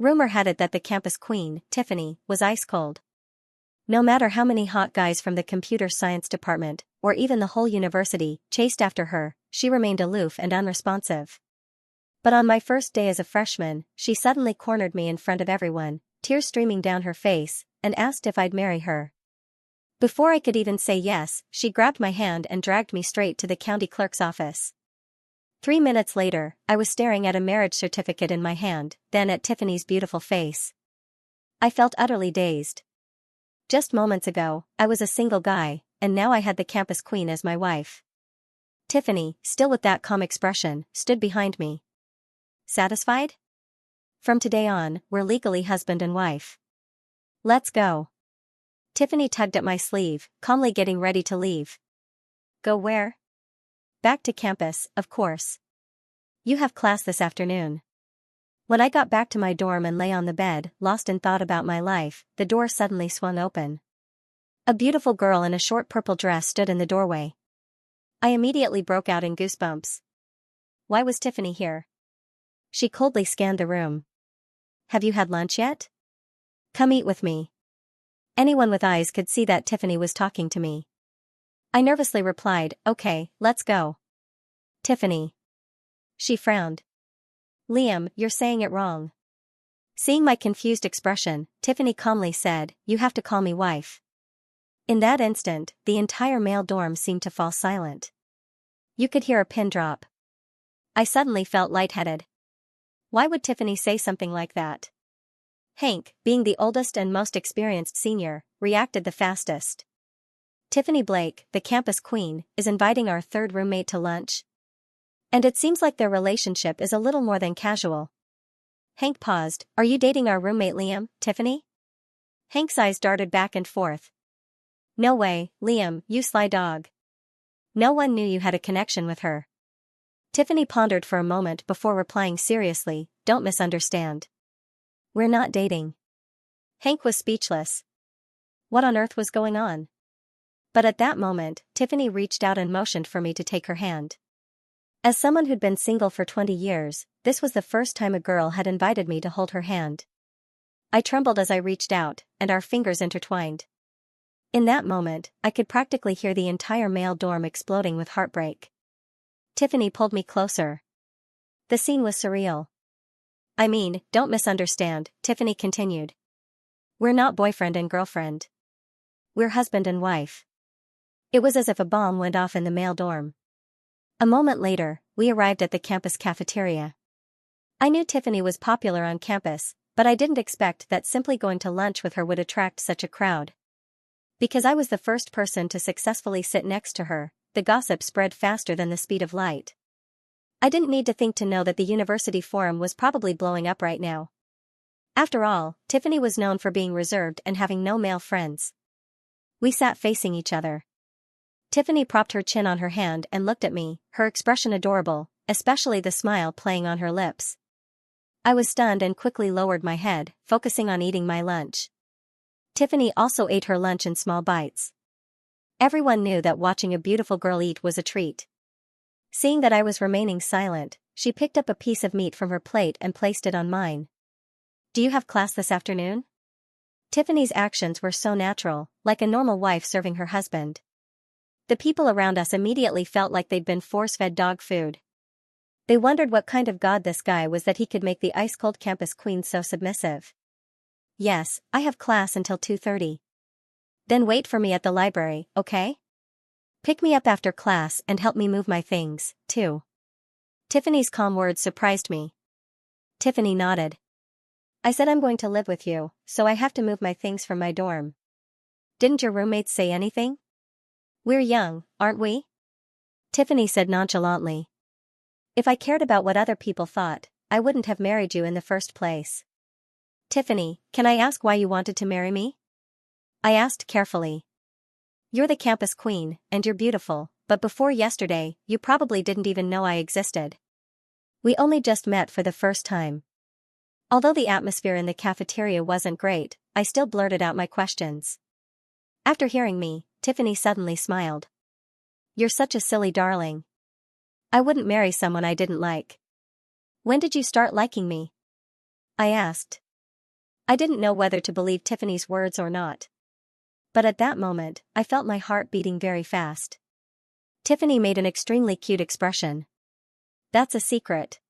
Rumor had it that the campus queen, Tiffany, was ice cold. No matter how many hot guys from the computer science department, or even the whole university, chased after her, she remained aloof and unresponsive. But on my first day as a freshman, she suddenly cornered me in front of everyone, tears streaming down her face, and asked if I'd marry her. Before I could even say yes, she grabbed my hand and dragged me straight to the county clerk's office. 3 minutes later, I was staring at a marriage certificate in my hand, then at Tiffany's beautiful face. I felt utterly dazed. Just moments ago, I was a single guy, and now I had the campus queen as my wife. Tiffany, still with that calm expression, stood behind me. Satisfied? From today on, we're legally husband and wife. Let's go. Tiffany tugged at my sleeve, calmly getting ready to leave. Go where? Back to campus, of course. You have class this afternoon. When I got back to my dorm and lay on the bed, lost in thought about my life, the door suddenly swung open. A beautiful girl in a short purple dress stood in the doorway. I immediately broke out in goosebumps. Why was Tiffany here? She coldly scanned the room. Have you had lunch yet? Come eat with me. Anyone with eyes could see that Tiffany was talking to me. I nervously replied, okay, let's go. Tiffany. She frowned. Liam, you're saying it wrong. Seeing my confused expression, Tiffany calmly said, you have to call me wife. In that instant, the entire male dorm seemed to fall silent. You could hear a pin drop. I suddenly felt lightheaded. Why would Tiffany say something like that? Hank, being the oldest and most experienced senior, reacted the fastest. Tiffany Blake, the campus queen, is inviting our third roommate to lunch. And it seems like their relationship is a little more than casual. Hank paused. Are you dating our roommate Liam, Tiffany? Hank's eyes darted back and forth. No way, Liam, you sly dog. No one knew you had a connection with her. Tiffany pondered for a moment before replying seriously, don't misunderstand. We're not dating. Hank was speechless. What on earth was going on? But at that moment, Tiffany reached out and motioned for me to take her hand. As someone who'd been single for 20 years, this was the first time a girl had invited me to hold her hand. I trembled as I reached out, and our fingers intertwined. In that moment, I could practically hear the entire male dorm exploding with heartbreak. Tiffany pulled me closer. The scene was surreal. I mean, don't misunderstand, Tiffany continued. We're not boyfriend and girlfriend. We're husband and wife. It was as if a bomb went off in the male dorm. A moment later, we arrived at the campus cafeteria. I knew Tiffany was popular on campus, but I didn't expect that simply going to lunch with her would attract such a crowd. Because I was the first person to successfully sit next to her, the gossip spread faster than the speed of light. I didn't need to think to know that the university forum was probably blowing up right now. After all, Tiffany was known for being reserved and having no male friends. We sat facing each other. Tiffany propped her chin on her hand and looked at me, her expression adorable, especially the smile playing on her lips. I was stunned and quickly lowered my head, focusing on eating my lunch. Tiffany also ate her lunch in small bites. Everyone knew that watching a beautiful girl eat was a treat. Seeing that I was remaining silent, she picked up a piece of meat from her plate and placed it on mine. Do you have class this afternoon? Tiffany's actions were so natural, like a normal wife serving her husband. The people around us immediately felt like they'd been force-fed dog food. They wondered what kind of god this guy was that he could make the ice-cold campus queen so submissive. Yes, I have class until 2:30. Then wait for me at the library, okay? Pick me up after class and help me move my things, too. Tiffany's calm words surprised me. Tiffany nodded. I said I'm going to live with you, so I have to move my things from my dorm. Didn't your roommates say anything? We're young, aren't we? Tiffany said nonchalantly. If I cared about what other people thought, I wouldn't have married you in the first place. Tiffany, can I ask why you wanted to marry me? I asked carefully. You're the campus queen, and you're beautiful, but before yesterday, you probably didn't even know I existed. We only just met for the first time. Although the atmosphere in the cafeteria wasn't great, I still blurted out my questions. After hearing me, Tiffany suddenly smiled. You're such a silly darling. I wouldn't marry someone I didn't like. When did you start liking me? I asked. I didn't know whether to believe Tiffany's words or not. But at that moment, I felt my heart beating very fast. Tiffany made an extremely cute expression. That's a secret.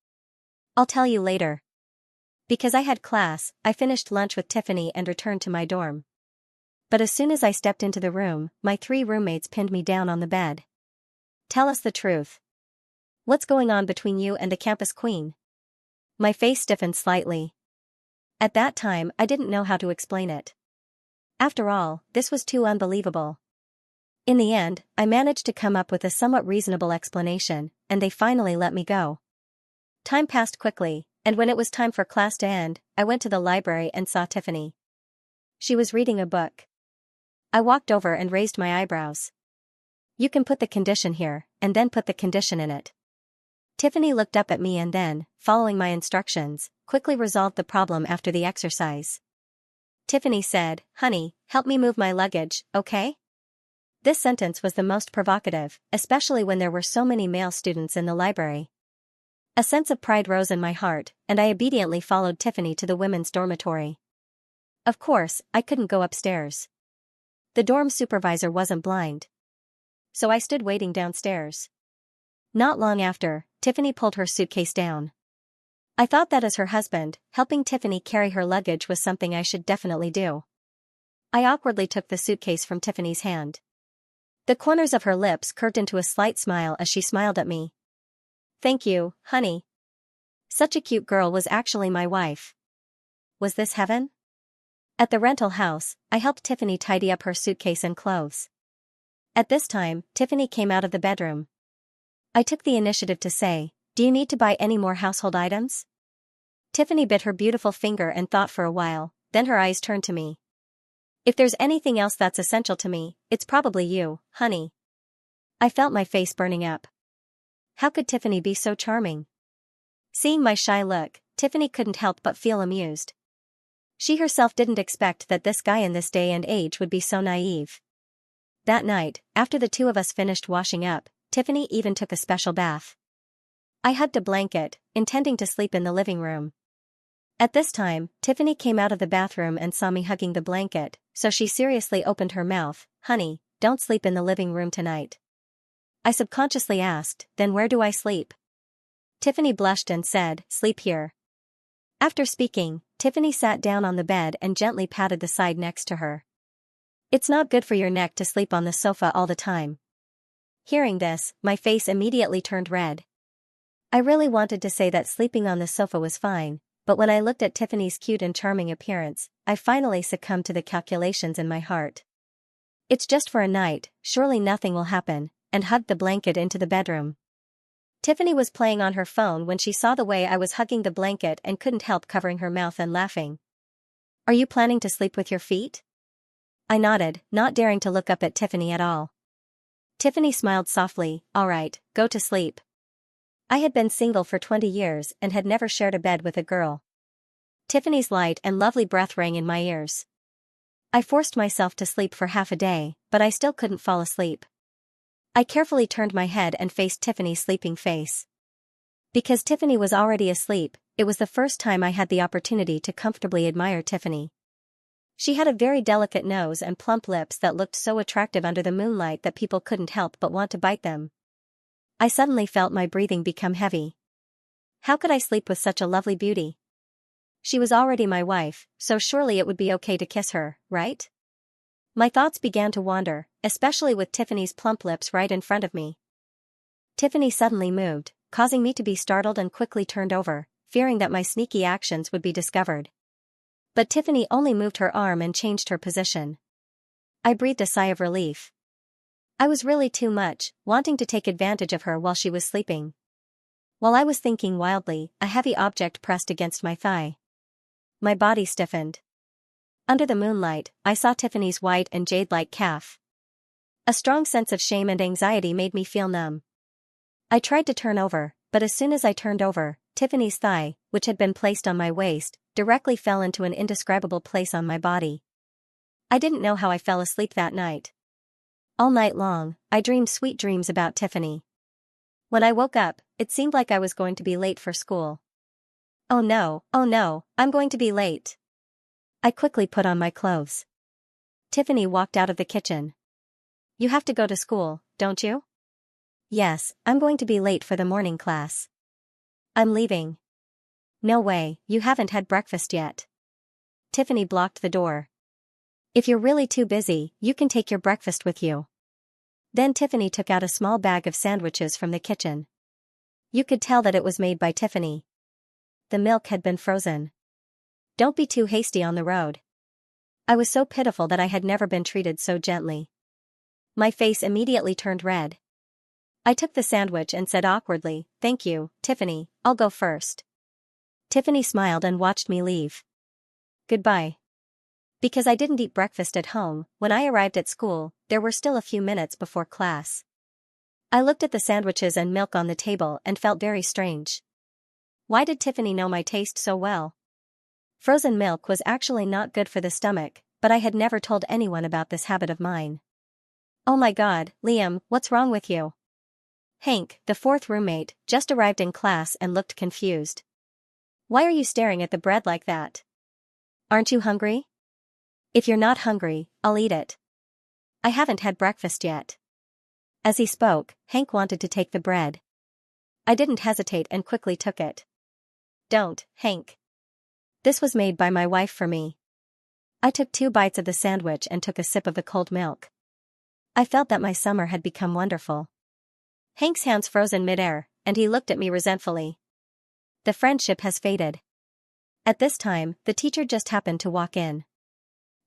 I'll tell you later. Because I had class, I finished lunch with Tiffany and returned to my dorm. But as soon as I stepped into the room, my 3 roommates pinned me down on the bed. Tell us the truth. What's going on between you and the campus queen? My face stiffened slightly. At that time, I didn't know how to explain it. After all, this was too unbelievable. In the end, I managed to come up with a somewhat reasonable explanation, and they finally let me go. Time passed quickly, and when it was time for class to end, I went to the library and saw Tiffany. She was reading a book. I walked over and raised my eyebrows. You can put the condition here, and then put the condition in it. Tiffany looked up at me and then, following my instructions, quickly resolved the problem after the exercise. Tiffany said, "Honey, help me move my luggage, okay?" This sentence was the most provocative, especially when there were so many male students in the library. A sense of pride rose in my heart, and I obediently followed Tiffany to the women's dormitory. Of course, I couldn't go upstairs. The dorm supervisor wasn't blind. So I stood waiting downstairs. Not long after, Tiffany pulled her suitcase down. I thought that as her husband, helping Tiffany carry her luggage was something I should definitely do. I awkwardly took the suitcase from Tiffany's hand. The corners of her lips curved into a slight smile as she smiled at me. Thank you, honey. Such a cute girl was actually my wife. Was this heaven? At the rental house, I helped Tiffany tidy up her suitcase and clothes. At this time, Tiffany came out of the bedroom. I took the initiative to say, "Do you need to buy any more household items?" Tiffany bit her beautiful finger and thought for a while, then her eyes turned to me. If there's anything else that's essential to me, it's probably you, honey. I felt my face burning up. How could Tiffany be so charming? Seeing my shy look, Tiffany couldn't help but feel amused. She herself didn't expect that this guy in this day and age would be so naive. That night, after the two of us finished washing up, Tiffany even took a special bath. I hugged a blanket, intending to sleep in the living room. At this time, Tiffany came out of the bathroom and saw me hugging the blanket, so she seriously opened her mouth. "Honey, don't sleep in the living room tonight." I subconsciously asked, "Then where do I sleep?" Tiffany blushed and said, "Sleep here." After speaking, Tiffany sat down on the bed and gently patted the side next to her. "It's not good for your neck to sleep on the sofa all the time." Hearing this, my face immediately turned red. I really wanted to say that sleeping on the sofa was fine, but when I looked at Tiffany's cute and charming appearance, I finally succumbed to the calculations in my heart. "It's just for a night, surely nothing will happen," and hugged the blanket into the bedroom. Tiffany was playing on her phone when she saw the way I was hugging the blanket and couldn't help covering her mouth and laughing. "Are you planning to sleep with your feet?" I nodded, not daring to look up at Tiffany at all. Tiffany smiled softly. "All right, go to sleep." I had been single for 20 years and had never shared a bed with a girl. Tiffany's light and lovely breath rang in my ears. I forced myself to sleep for half a day, but I still couldn't fall asleep. I carefully turned my head and faced Tiffany's sleeping face. Because Tiffany was already asleep, it was the first time I had the opportunity to comfortably admire Tiffany. She had a very delicate nose and plump lips that looked so attractive under the moonlight that people couldn't help but want to bite them. I suddenly felt my breathing become heavy. How could I sleep with such a lovely beauty? She was already my wife, so surely it would be okay to kiss her, right? My thoughts began to wander, especially with Tiffany's plump lips right in front of me. Tiffany suddenly moved, causing me to be startled and quickly turned over, fearing that my sneaky actions would be discovered. But Tiffany only moved her arm and changed her position. I breathed a sigh of relief. I was really too much, wanting to take advantage of her while she was sleeping. While I was thinking wildly, a heavy object pressed against my thigh. My body stiffened. Under the moonlight, I saw Tiffany's white and jade-like calf. A strong sense of shame and anxiety made me feel numb. I tried to turn over, but as soon as I turned over, Tiffany's thigh, which had been placed on my waist, directly fell into an indescribable place on my body. I didn't know how I fell asleep that night. All night long, I dreamed sweet dreams about Tiffany. When I woke up, it seemed like I was going to be late for school. Oh no, I'm going to be late. I quickly put on my clothes. Tiffany walked out of the kitchen. You have to go to school, don't you? Yes, I'm going to be late for the morning class. I'm leaving. No way, you haven't had breakfast yet. Tiffany blocked the door. If you're really too busy, you can take your breakfast with you. Then Tiffany took out a small bag of sandwiches from the kitchen. You could tell that it was made by Tiffany. The milk had been frozen. Don't be too hasty on the road. I was so pitiful that I had never been treated so gently. My face immediately turned red. I took the sandwich and said awkwardly, "Thank you, Tiffany, I'll go first." Tiffany smiled and watched me leave. Goodbye. Because I didn't eat breakfast at home, when I arrived at school, there were still a few minutes before class. I looked at the sandwiches and milk on the table and felt very strange. Why did Tiffany know my taste so well? Frozen milk was actually not good for the stomach, but I had never told anyone about this habit of mine. Oh my God, Liam, what's wrong with you? Hank, the fourth roommate, just arrived in class and looked confused. Why are you staring at the bread like that? Aren't you hungry? If you're not hungry, I'll eat it. I haven't had breakfast yet. As he spoke, Hank wanted to take the bread. I didn't hesitate and quickly took it. Don't, Hank. This was made by my wife for me. I took 2 bites of the sandwich and took a sip of the cold milk. I felt that my summer had become wonderful. Hank's hands froze in midair, and he looked at me resentfully. The friendship has faded. At this time, the teacher just happened to walk in.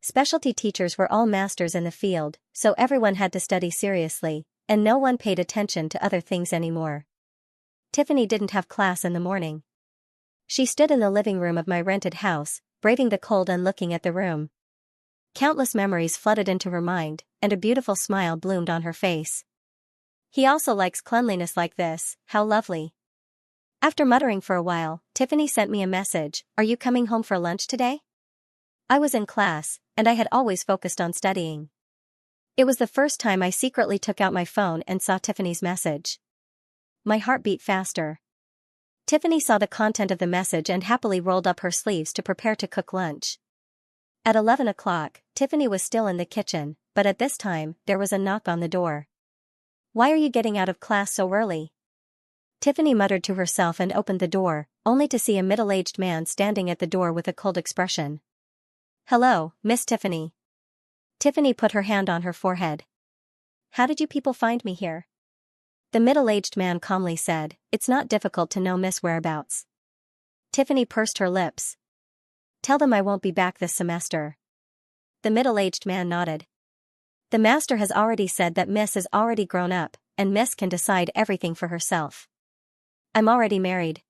Specialty teachers were all masters in the field, so everyone had to study seriously, and no one paid attention to other things anymore. Tiffany didn't have class in the morning. She stood in the living room of my rented house, braving the cold and looking at the room. Countless memories flooded into her mind, and a beautiful smile bloomed on her face. He also likes cleanliness like this, how lovely. After muttering for a while, Tiffany sent me a message, "Are you coming home for lunch today?" I was in class, and I had always focused on studying. It was the first time I secretly took out my phone and saw Tiffany's message. My heart beat faster. Tiffany saw the content of the message and happily rolled up her sleeves to prepare to cook lunch. At 11 o'clock, Tiffany was still in the kitchen, but at this time, there was a knock on the door. "Why are you getting out of class so early?" Tiffany muttered to herself and opened the door, only to see a middle-aged man standing at the door with a cold expression. "Hello, Miss Tiffany." Tiffany put her hand on her forehead. "How did you people find me here?" The middle-aged man calmly said, "It's not difficult to know Miss whereabouts." Tiffany pursed her lips. "Tell them I won't be back this semester." The middle-aged man nodded. "The master has already said that Miss is already grown up, and Miss can decide everything for herself." "I'm already married."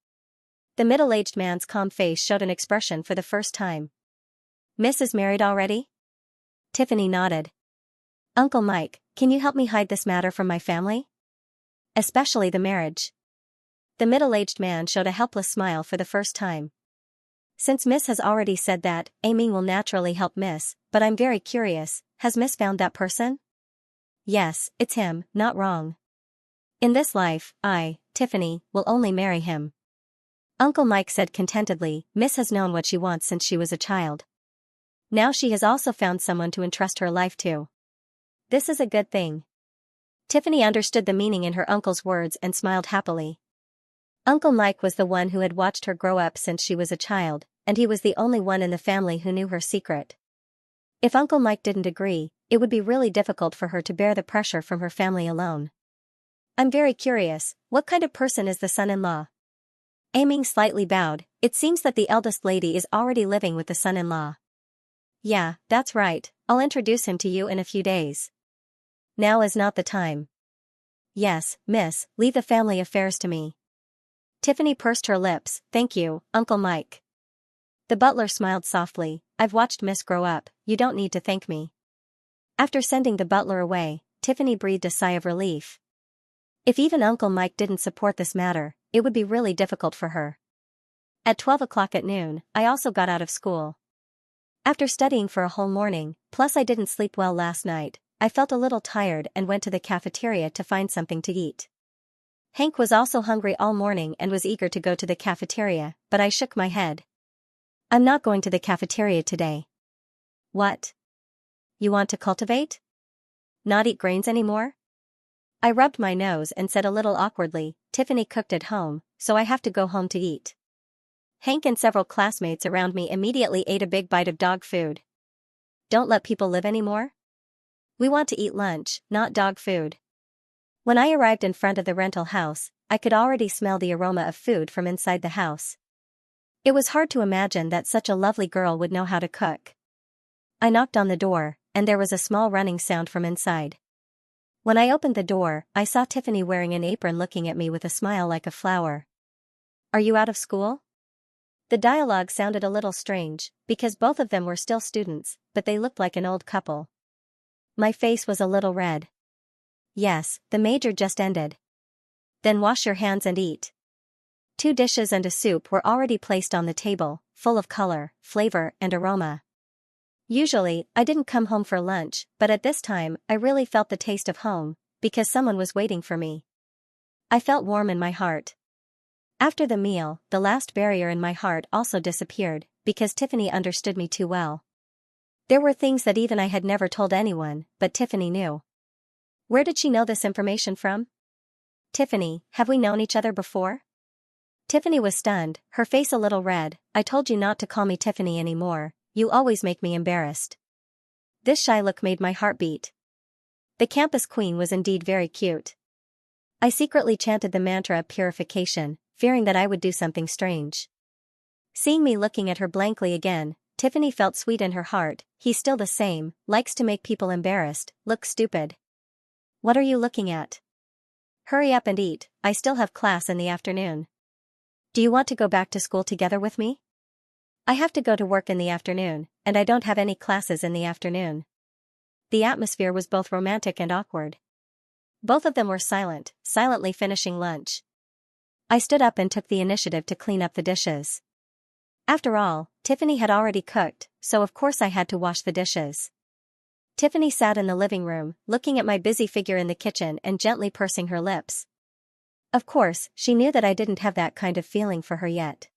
The middle-aged man's calm face showed an expression for the first time. "Miss is married already?" Tiffany nodded. "Uncle Mike, can you help me hide this matter from my family? Especially the marriage." The middle-aged man showed a helpless smile for the first time. "Since Miss has already said that, Aiming will naturally help Miss, but I'm very curious, has Miss found that person?" "Yes, it's him, not wrong. In this life, I, Tiffany, will only marry him." Uncle Mike said contentedly, "Miss has known what she wants since she was a child. Now she has also found someone to entrust her life to. This is a good thing." Tiffany understood the meaning in her uncle's words and smiled happily. Uncle Mike was the one who had watched her grow up since she was a child, and he was the only one in the family who knew her secret. If Uncle Mike didn't agree, it would be really difficult for her to bear the pressure from her family alone. "I'm very curious, what kind of person is the son-in-law?" Aiming slightly bowed. "It seems that the eldest lady is already living with the son-in-law." "Yeah, that's right, I'll introduce him to you in a few days." "Now is not the time." "Yes, Miss, leave the family affairs to me." Tiffany pursed her lips. "Thank you, Uncle Mike." The butler smiled softly. "I've watched Miss grow up, you don't need to thank me." After sending the butler away, Tiffany breathed a sigh of relief. If even Uncle Mike didn't support this matter, it would be really difficult for her. At 12 o'clock at noon, I also got out of school. After studying for a whole morning, plus I didn't sleep well last night, I felt a little tired and went to the cafeteria to find something to eat. Hank was also hungry all morning and was eager to go to the cafeteria, but I shook my head. "I'm not going to the cafeteria today." What? You want to cultivate? Not eat grains anymore? I rubbed my nose and said a little awkwardly, Tiffany cooked at home, so I have to go home to eat. Hank and several classmates around me immediately ate a big bite of dog food. Don't let people live anymore? We want to eat lunch, not dog food. When I arrived in front of the rental house, I could already smell the aroma of food from inside the house. It was hard to imagine that such a lovely girl would know how to cook. I knocked on the door, and there was a small running sound from inside. When I opened the door, I saw Tiffany wearing an apron looking at me with a smile like a flower. Are you out of school? The dialogue sounded a little strange, because both of them were still students, but they looked like an old couple. My face was a little red. Yes, the major just ended. Then wash your hands and eat. 2 dishes and a soup were already placed on the table, full of color, flavor, and aroma. Usually, I didn't come home for lunch, but at this time, I really felt the taste of home, because someone was waiting for me. I felt warm in my heart. After the meal, the last barrier in my heart also disappeared, because Tiffany understood me too well. There were things that even I had never told anyone, but Tiffany knew. Where did she know this information from? Tiffany, have we known each other before? Tiffany was stunned, her face a little red. I told you not to call me Tiffany anymore, you always make me embarrassed. This shy look made my heart beat. The campus queen was indeed very cute. I secretly chanted the mantra of purification, fearing that I would do something strange. Seeing me looking at her blankly again, Tiffany felt sweet in her heart. He's still the same, likes to make people embarrassed, looks stupid. What are you looking at? Hurry up and eat, I still have class in the afternoon. Do you want to go back to school together with me? I have to go to work in the afternoon, and I don't have any classes in the afternoon. The atmosphere was both romantic and awkward. Both of them were silent, silently finishing lunch. I stood up and took the initiative to clean up the dishes. After all, Tiffany had already cooked, so of course I had to wash the dishes. Tiffany sat in the living room, looking at my busy figure in the kitchen and gently pursing her lips. Of course, she knew that I didn't have that kind of feeling for her yet.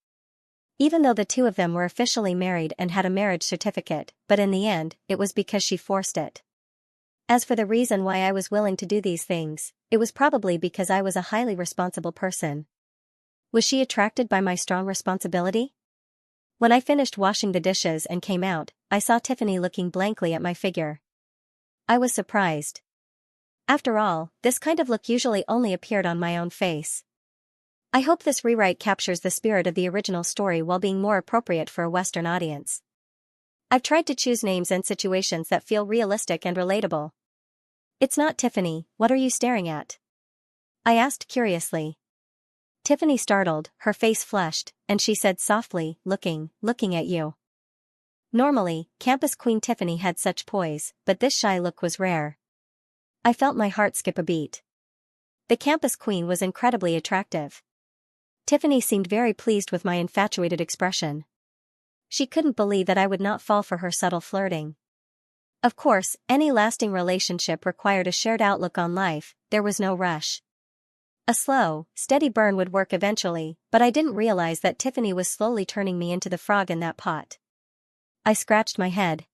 Even though the two of them were officially married and had a marriage certificate, but in the end, it was because she forced it. As for the reason why I was willing to do these things, it was probably because I was a highly responsible person. Was she attracted by my strong responsibility? When I finished washing the dishes and came out, I saw Tiffany looking blankly at my figure. I was surprised. After all, this kind of look usually only appeared on my own face. I hope this rewrite captures the spirit of the original story while being more appropriate for a Western audience. I've tried to choose names and situations that feel realistic and relatable. It's not Tiffany, what are you staring at? I asked curiously. Tiffany startled, her face flushed, and she said softly, looking at you. Normally, campus queen Tiffany had such poise, but this shy look was rare. I felt my heart skip a beat. The campus queen was incredibly attractive. Tiffany seemed very pleased with my infatuated expression. She couldn't believe that I would not fall for her subtle flirting. Of course, any lasting relationship required a shared outlook on life, there was no rush. A slow, steady burn would work eventually, but I didn't realize that Tiffany was slowly turning me into the frog in that pot. I scratched my head.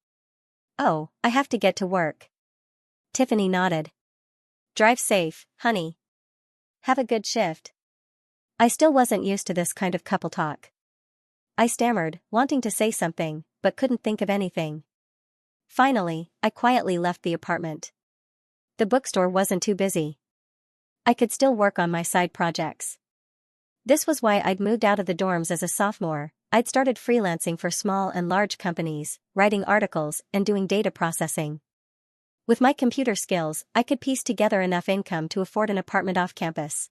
Oh, I have to get to work. Tiffany nodded. Drive safe, honey. Have a good shift. I still wasn't used to this kind of couple talk. I stammered, wanting to say something, but couldn't think of anything. Finally, I quietly left the apartment. The bookstore wasn't too busy. I could still work on my side projects. This was why I'd moved out of the dorms as a sophomore. I'd started freelancing for small and large companies, writing articles, and doing data processing. With my computer skills, I could piece together enough income to afford an apartment off campus.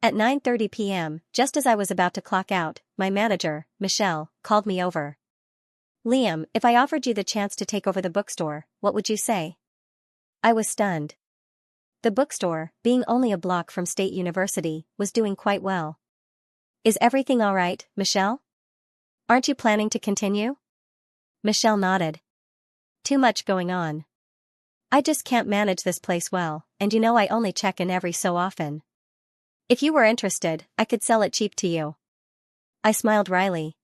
At 9:30 p.m., just as I was about to clock out, my manager, Michelle, called me over. Liam, if I offered you the chance to take over the bookstore, what would you say? I was stunned. The bookstore, being only a block from State University, was doing quite well. Is everything all right, Michelle? Aren't you planning to continue? Michelle nodded. Too much going on. I just can't manage this place well, and I only check in every so often. If you were interested, I could sell it cheap to you. I smiled wryly.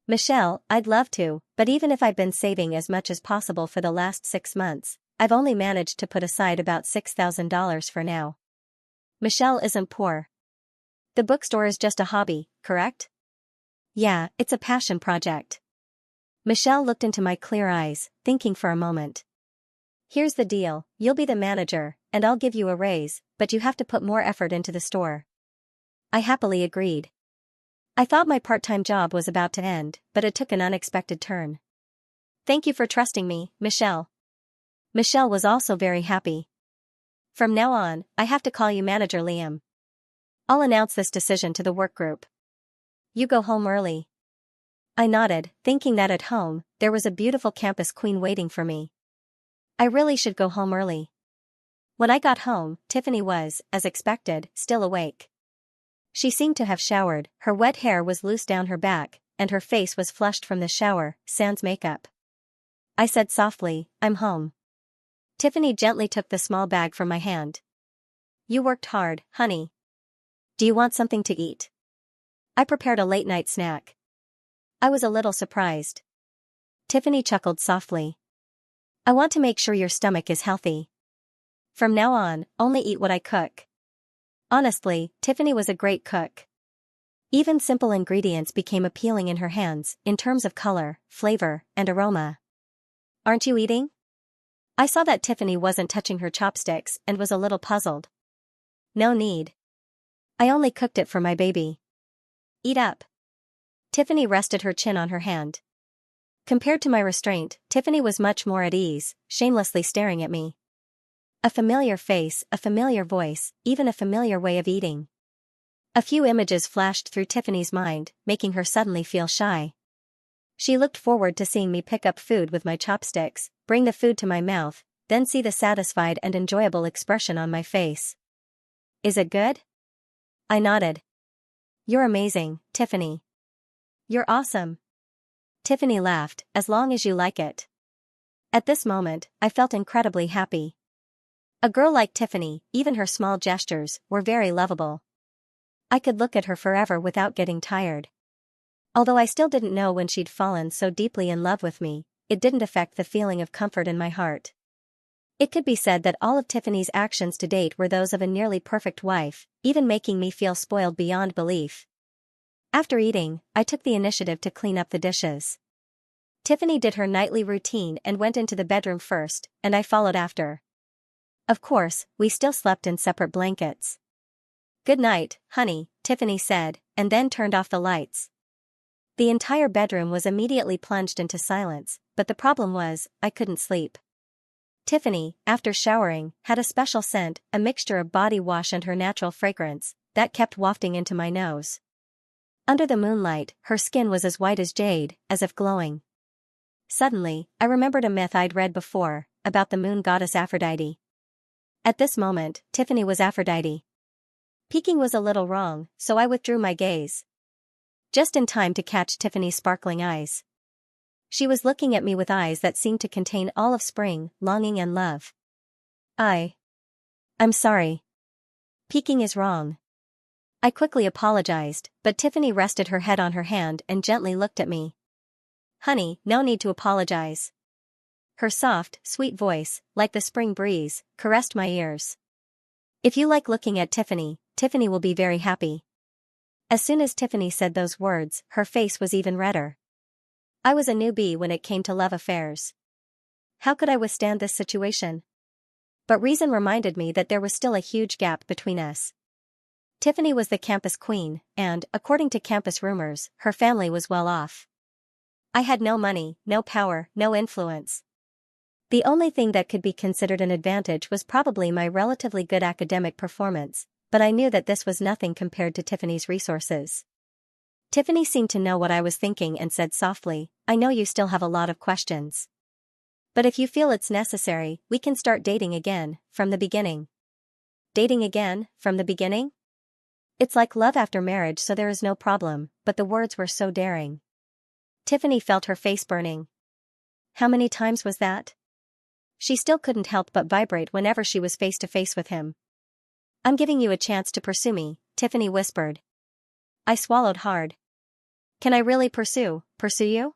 Michelle, I'd love to, but even if I've been saving as much as possible for the last 6 months, I've only managed to put aside about $6,000 for now. Michelle isn't poor. The bookstore is just a hobby, correct? Yeah, it's a passion project. Michelle looked into my clear eyes, thinking for a moment. Here's the deal, you'll be the manager, and I'll give you a raise, but you have to put more effort into the store. I happily agreed. I thought my part-time job was about to end, but it took an unexpected turn. Thank you for trusting me, Michelle. Michelle was also very happy. From now on, I have to call you Manager Lee-yeon. I'll announce this decision to the work group. You go home early. I nodded, thinking that at home, there was a beautiful campus queen waiting for me. I really should go home early. When I got home, Tiffany was, as expected, still awake. She seemed to have showered, her wet hair was loose down her back, and her face was flushed from the shower, sans makeup. I said softly, I'm home. Tiffany gently took the small bag from my hand. You worked hard, honey. Do you want something to eat? I prepared a late-night snack. I was a little surprised. Tiffany chuckled softly. I want to make sure your stomach is healthy. From now on, only eat what I cook. Honestly, Tiffany was a great cook. Even simple ingredients became appealing in her hands, in terms of color, flavor, and aroma. Aren't you eating? I saw that Tiffany wasn't touching her chopsticks and was a little puzzled. No need. I only cooked it for my baby. Eat up. Tiffany rested her chin on her hand. Compared to my restraint, Tiffany was much more at ease, shamelessly staring at me. A familiar face, a familiar voice, even a familiar way of eating. A few images flashed through Tiffany's mind, making her suddenly feel shy. She looked forward to seeing me pick up food with my chopsticks, bring the food to my mouth, then see the satisfied and enjoyable expression on my face. Is it good? I nodded. You're amazing, Tiffany. You're awesome. Tiffany laughed, as long as you like it. At this moment, I felt incredibly happy. A girl like Tiffany, even her small gestures, were very lovable. I could look at her forever without getting tired. Although I still didn't know when she'd fallen so deeply in love with me, it didn't affect the feeling of comfort in my heart. It could be said that all of Tiffany's actions to date were those of a nearly perfect wife, even making me feel spoiled beyond belief. After eating, I took the initiative to clean up the dishes. Tiffany did her nightly routine and went into the bedroom first, and I followed after. Of course, we still slept in separate blankets. Good night, honey, Tiffany said, and then turned off the lights. The entire bedroom was immediately plunged into silence, but the problem was, I couldn't sleep. Tiffany, after showering, had a special scent, a mixture of body wash and her natural fragrance, that kept wafting into my nose. Under the moonlight, her skin was as white as jade, as if glowing. Suddenly, I remembered a myth I'd read before, about the moon goddess Aphrodite. At this moment, Tiffany was Aphrodite. Peeking was a little wrong, so I withdrew my gaze. Just in time to catch Tiffany's sparkling eyes. She was looking at me with eyes that seemed to contain all of spring, longing and love. I'm sorry. Peeking is wrong. I quickly apologized, but Tiffany rested her head on her hand and gently looked at me. Honey, no need to apologize. Her soft, sweet voice, like the spring breeze, caressed my ears. If you like looking at Tiffany, Tiffany will be very happy. As soon as Tiffany said those words, her face was even redder. I was a newbie when it came to love affairs. How could I withstand this situation? But reason reminded me that there was still a huge gap between us. Tiffany was the campus queen, and, according to campus rumors, her family was well off. I had no money, no power, no influence. The only thing that could be considered an advantage was probably my relatively good academic performance, but I knew that this was nothing compared to Tiffany's resources. Tiffany seemed to know what I was thinking and said softly, I know you still have a lot of questions. But if you feel it's necessary, we can start dating again, from the beginning. Dating again, from the beginning? It's like love after marriage, so there is no problem, but the words were so daring. Tiffany felt her face burning. How many times was that? She still couldn't help but vibrate whenever she was face to face with him. I'm giving you a chance to pursue me, Tiffany whispered. I swallowed hard. Can I really pursue, pursue you?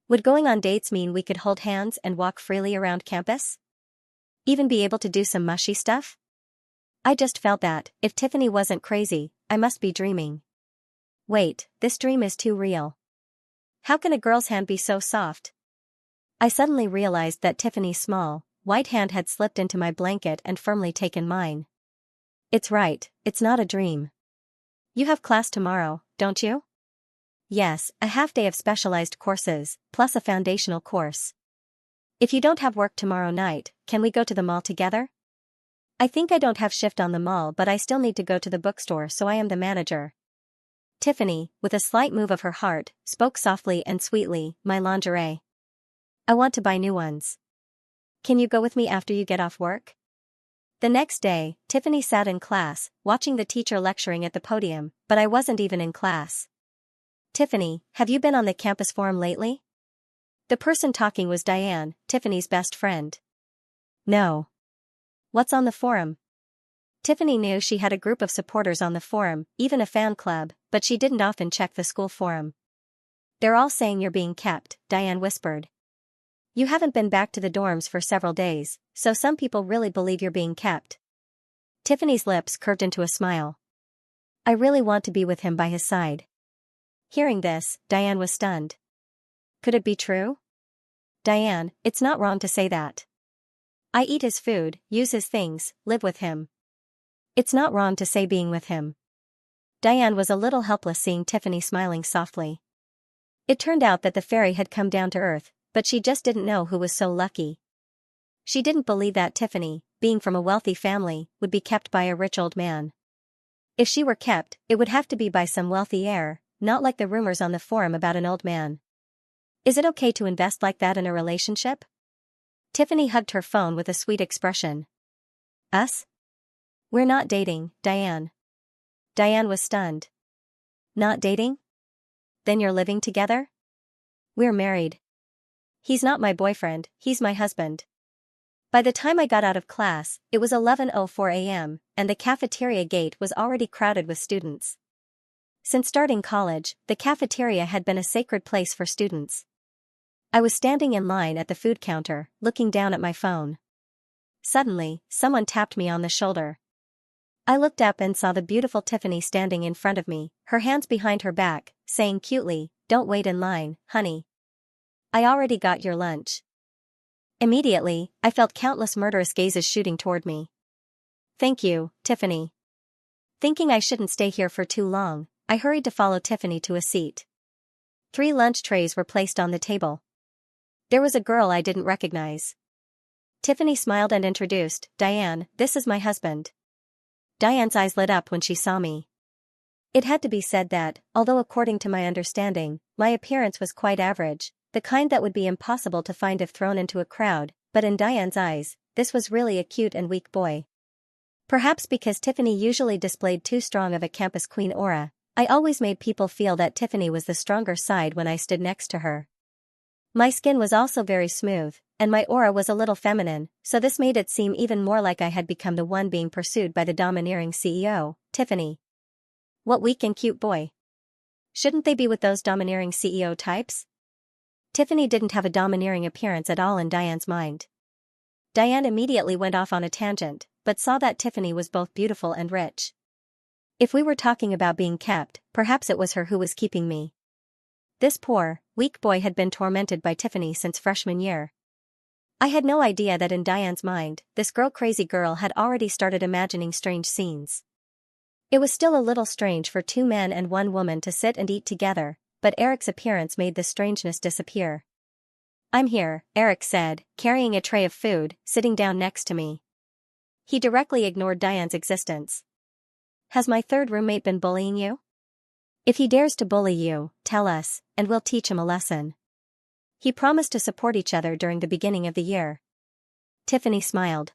Would going on dates mean we could hold hands and walk freely around campus? Even be able to do some mushy stuff? I just felt that, if Tiffany wasn't crazy, I must be dreaming. Wait, this dream is too real. How can a girl's hand be so soft? I suddenly realized that Tiffany's small, white hand had slipped into my blanket and firmly taken mine. It's right, it's not a dream. You have class tomorrow, don't you? Yes, a half day of specialized courses, plus a foundational course. If you don't have work tomorrow night, can we go to the mall together? I think I don't have shift on the mall, but I still need to go to the bookstore, so I am the manager. Tiffany, with a slight move of her heart, spoke softly and sweetly, my lingerie. I want to buy new ones. Can you go with me after you get off work? The next day, Tiffany sat in class, watching the teacher lecturing at the podium, but I wasn't even in class. Tiffany, have you been on the campus forum lately? The person talking was Diane, Tiffany's best friend. No. What's on the forum? Tiffany knew she had a group of supporters on the forum, even a fan club, but she didn't often check the school forum. They're all saying you're being kept, Diane whispered. You haven't been back to the dorms for several days, so some people really believe you're being kept. Tiffany's lips curved into a smile. I really want to be with him by his side. Hearing this, Diane was stunned. Could it be true? Diane, it's not wrong to say that. I eat his food, use his things, live with him. It's not wrong to say being with him. Diane was a little helpless seeing Tiffany smiling softly. It turned out that the fairy had come down to earth, but she just didn't know who was so lucky. She didn't believe that Tiffany, being from a wealthy family, would be kept by a rich old man. If she were kept, it would have to be by some wealthy heir, not like the rumors on the forum about an old man. Is it okay to invest like that in a relationship? Tiffany hugged her phone with a sweet expression. Us? We're not dating, Diane. Diane was stunned. Not dating? Then you're living together? We're married. He's not my boyfriend, he's my husband. By the time I got out of class, it was 11:04 a.m., and the cafeteria gate was already crowded with students. Since starting college, the cafeteria had been a sacred place for students. I was standing in line at the food counter, looking down at my phone. Suddenly, someone tapped me on the shoulder. I looked up and saw the beautiful Tiffany standing in front of me, her hands behind her back, saying cutely, "Don't wait in line, honey. I already got your lunch." Immediately, I felt countless murderous gazes shooting toward me. Thank you, Tiffany. Thinking I shouldn't stay here for too long, I hurried to follow Tiffany to a seat. 3 lunch trays were placed on the table. There was a girl I didn't recognize. Tiffany smiled and introduced, Diane, this is my husband. Diane's eyes lit up when she saw me. It had to be said that, although according to my understanding, my appearance was quite average, the kind that would be impossible to find if thrown into a crowd, but in Diane's eyes, this was really a cute and weak boy. Perhaps because Tiffany usually displayed too strong of a campus queen aura, I always made people feel that Tiffany was the stronger side when I stood next to her. My skin was also very smooth, and my aura was a little feminine, so this made it seem even more like I had become the one being pursued by the domineering CEO, Tiffany. What weak and cute boy. Shouldn't they be with those domineering CEO types? Tiffany didn't have a domineering appearance at all in Diane's mind. Diane immediately went off on a tangent, but saw that Tiffany was both beautiful and rich. If we were talking about being kept, perhaps it was her who was keeping me. This poor, weak boy had been tormented by Tiffany since freshman year. I had no idea that in Diane's mind, this crazy girl had already started imagining strange scenes. It was still a little strange for 2 men and 1 woman to sit and eat together, but Eric's appearance made the strangeness disappear. I'm here, Eric said, carrying a tray of food, sitting down next to me. He directly ignored Diane's existence. Has my 3rd roommate been bullying you? If he dares to bully you, tell us, and we'll teach him a lesson. He promised to support each other during the beginning of the year. Tiffany smiled.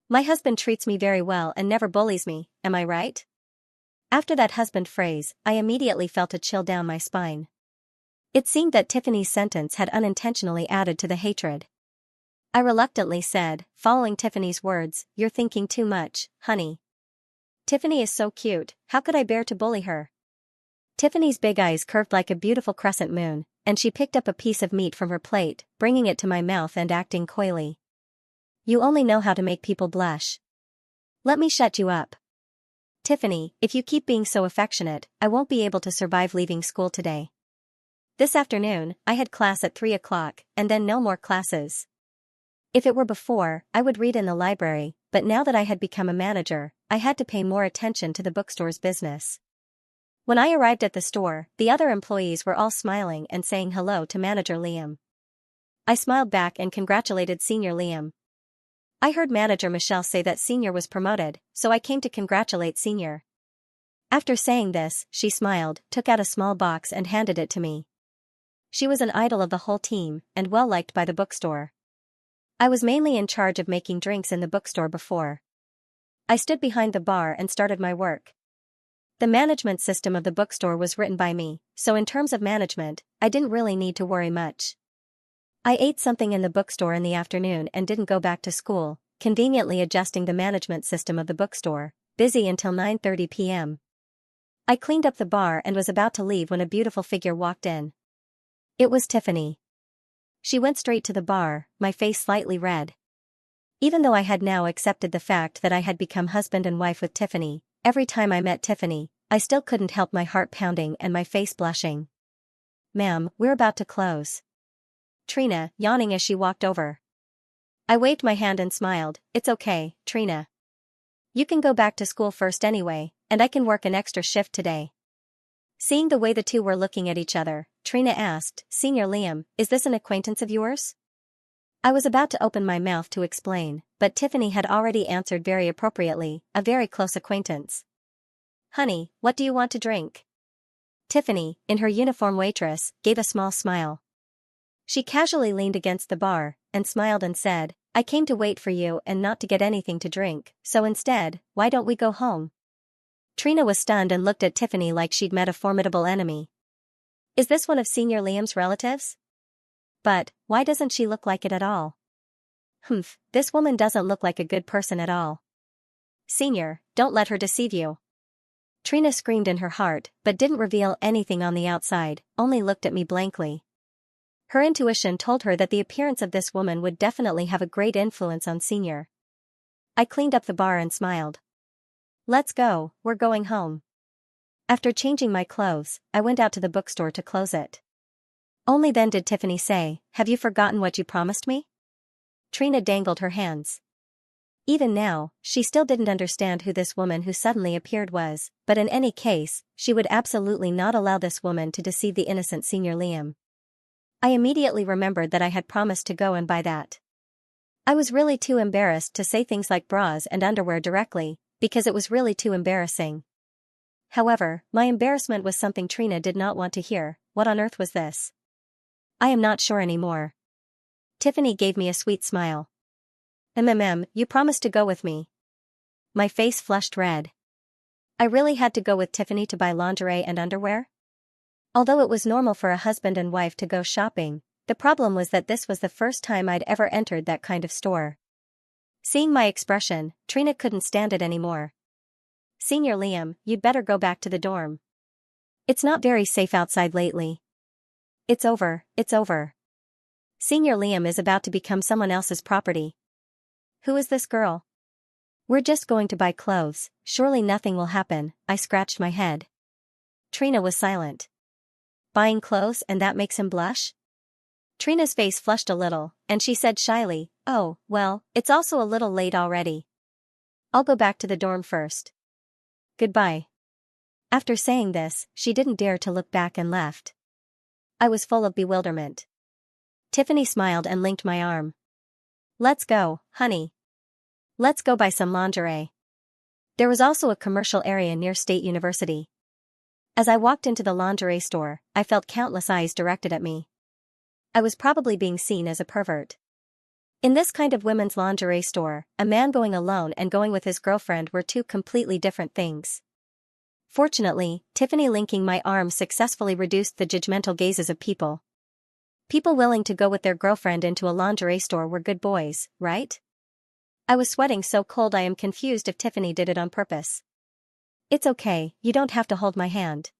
My husband treats me very well and never bullies me, am I right? After that husband phrase, I immediately felt a chill down my spine. It seemed that Tiffany's sentence had unintentionally added to the hatred. I reluctantly said, following Tiffany's words, "You're thinking too much, honey. Tiffany is so cute, how could I bear to bully her?" Tiffany's big eyes curved like a beautiful crescent moon, and she picked up a piece of meat from her plate, bringing it to my mouth and acting coyly. You only know how to make people blush. Let me shut you up. Tiffany, if you keep being so affectionate, I won't be able to survive leaving school today. This afternoon, I had class at 3 o'clock, and then no more classes. If it were before, I would read in the library, but now that I had become a manager, I had to pay more attention to the bookstore's business. When I arrived at the store, the other employees were all smiling and saying hello to Manager Lee-yeon. I smiled back and congratulated Senior Lee-yeon. I heard Manager Michelle say that Senior was promoted, so I came to congratulate Senior. After saying this, she smiled, took out a small box and handed it to me. She was an idol of the whole team, and well liked by the bookstore. I was mainly in charge of making drinks in the bookstore before. I stood behind the bar and started my work. The management system of the bookstore was written by me, so in terms of management, I didn't really need to worry much. I ate something in the bookstore in the afternoon and didn't go back to school, conveniently adjusting the management system of the bookstore, busy until 9:30 p.m. I cleaned up the bar and was about to leave when a beautiful figure walked in. It was Tiffany. She went straight to the bar, my face slightly red. Even though I had now accepted the fact that I had become husband and wife with Tiffany, every time I met Tiffany, I still couldn't help my heart pounding and my face blushing. Ma'am, we're about to close. Trina, yawning as she walked over. I waved my hand and smiled. It's okay, Trina. You can go back to school first anyway, and I can work an extra shift today. Seeing the way the two were looking at each other, Trina asked, Senior Lee-yeon, is this an acquaintance of yours? I was about to open my mouth to explain, but Tiffany had already answered very appropriately, a very close acquaintance. Honey, what do you want to drink? Tiffany, in her uniform waitress, gave a small smile. She casually leaned against the bar, and smiled and said, I came to wait for you and not to get anything to drink, so instead, why don't we go home? Trina was stunned and looked at Tiffany like she'd met a formidable enemy. Is this one of Senior Liam's relatives? But, why doesn't she look like it at all? Humph, this woman doesn't look like a good person at all. Senior, don't let her deceive you. Trina screamed in her heart, but didn't reveal anything on the outside, only looked at me blankly. Her intuition told her that the appearance of this woman would definitely have a great influence on Senior. I cleaned up the bar and smiled. Let's go, we're going home. After changing my clothes, I went out to the bookstore to close it. Only then did Tiffany say, have you forgotten what you promised me? Trina dangled her hands. Even now, she still didn't understand who this woman who suddenly appeared was, but in any case, she would absolutely not allow this woman to deceive the innocent Senior Liam. I immediately remembered that I had promised to go and buy that. I was really too embarrassed to say things like bras and underwear directly, because it was really too embarrassing. However, my embarrassment was something Trina did not want to hear. What on earth was this? I am not sure anymore. Tiffany gave me a sweet smile. You promised to go with me. My face flushed red. I really had to go with Tiffany to buy lingerie and underwear? Although it was normal for a husband and wife to go shopping, the problem was that this was the first time I'd ever entered that kind of store. Seeing my expression, Trina couldn't stand it anymore. Senior Liam, you'd better go back to the dorm. It's not very safe outside lately. It's over, it's over. Senior Liam is about to become someone else's property. Who is this girl? We're just going to buy clothes, surely nothing will happen, I scratched my head. Trina was silent. Buying clothes and that makes him blush? Trina's face flushed a little, and she said shyly, oh, well, it's also a little late already. I'll go back to the dorm first. Goodbye. After saying this, she didn't dare to look back and left. I was full of bewilderment. Tiffany smiled and linked my arm. Let's go, honey. Let's go buy some lingerie. There was also a commercial area near State University. As I walked into the lingerie store, I felt countless eyes directed at me. I was probably being seen as a pervert. In this kind of women's lingerie store, a man going alone and going with his girlfriend were two completely different things. Fortunately, Tiffany linking my arm successfully reduced the judgmental gazes of people. People willing to go with their girlfriend into a lingerie store were good boys, right? I was sweating so cold I am confused if Tiffany did it on purpose. It's okay, you don't have to hold my hand.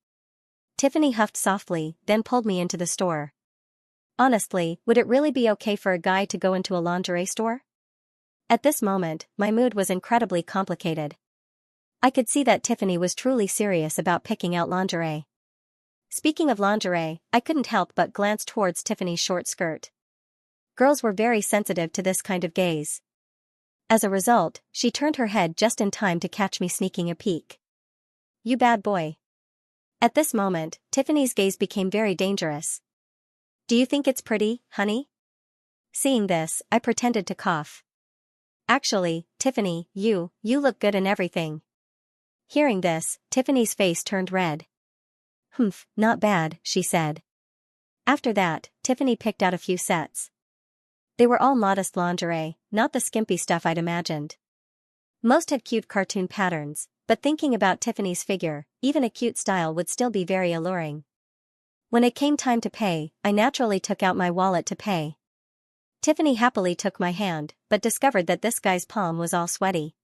Tiffany huffed softly, then pulled me into the store. Honestly, would it really be okay for a guy to go into a lingerie store? At this moment, my mood was incredibly complicated. I could see that Tiffany was truly serious about picking out lingerie. Speaking of lingerie, I couldn't help but glance towards Tiffany's short skirt. Girls were very sensitive to this kind of gaze. As a result, she turned her head just in time to catch me sneaking a peek. "You bad boy." At this moment, Tiffany's gaze became very dangerous. "Do you think it's pretty, honey?" Seeing this, I pretended to cough. "Actually, Tiffany, you look good in everything." Hearing this, Tiffany's face turned red. "Humph, not bad," she said. After that, Tiffany picked out a few sets. They were all modest lingerie, not the skimpy stuff I'd imagined. Most had cute cartoon patterns, but thinking about Tiffany's figure, even a cute style would still be very alluring. When it came time to pay, I naturally took out my wallet to pay. Tiffany happily took my hand, but discovered that this guy's palm was all sweaty.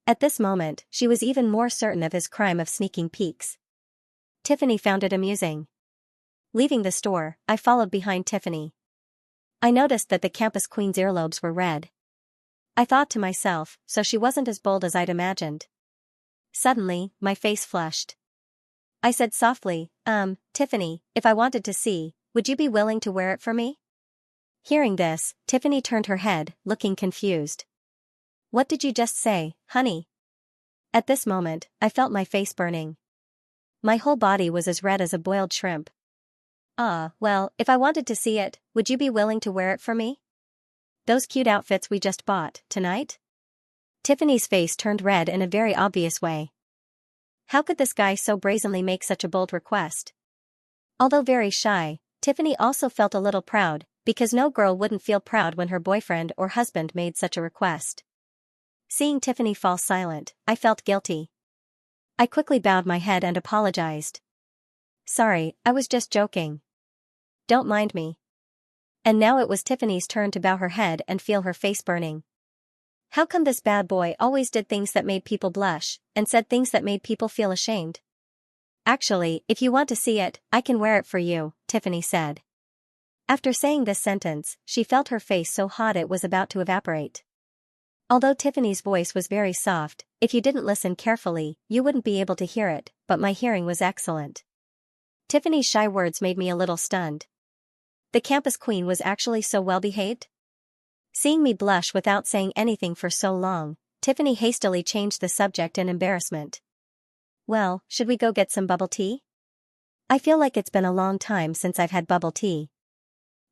At this moment, she was even more certain of his crime of sneaking peeks. Tiffany found it amusing. Leaving the store, I followed behind Tiffany. I noticed that the campus queen's earlobes were red. I thought to myself, so she wasn't as bold as I'd imagined. Suddenly, my face flushed. I said softly, Tiffany, if I wanted to see, would you be willing to wear it for me?" Hearing this, Tiffany turned her head, looking confused. "What did you just say, honey?" At this moment, I felt my face burning. My whole body was as red as a boiled shrimp. Well, if I wanted to see it, would you be willing to wear it for me? Those cute outfits we just bought, tonight?" Tiffany's face turned red in a very obvious way. How could this guy so brazenly make such a bold request? Although very shy, Tiffany also felt a little proud, because no girl wouldn't feel proud when her boyfriend or husband made such a request. Seeing Tiffany fall silent, I felt guilty. I quickly bowed my head and apologized. "Sorry, I was just joking. Don't mind me." And now it was Tiffany's turn to bow her head and feel her face burning. How come this bad boy always did things that made people blush, and said things that made people feel ashamed? "Actually, if you want to see it, I can wear it for you," Tiffany said. After saying this sentence, she felt her face so hot it was about to evaporate. Although Tiffany's voice was very soft, if you didn't listen carefully, you wouldn't be able to hear it, but my hearing was excellent. Tiffany's shy words made me a little stunned. The campus queen was actually so well behaved? Seeing me blush without saying anything for so long, Tiffany hastily changed the subject in embarrassment. "Well, should we go get some bubble tea? I feel like it's been a long time since I've had bubble tea."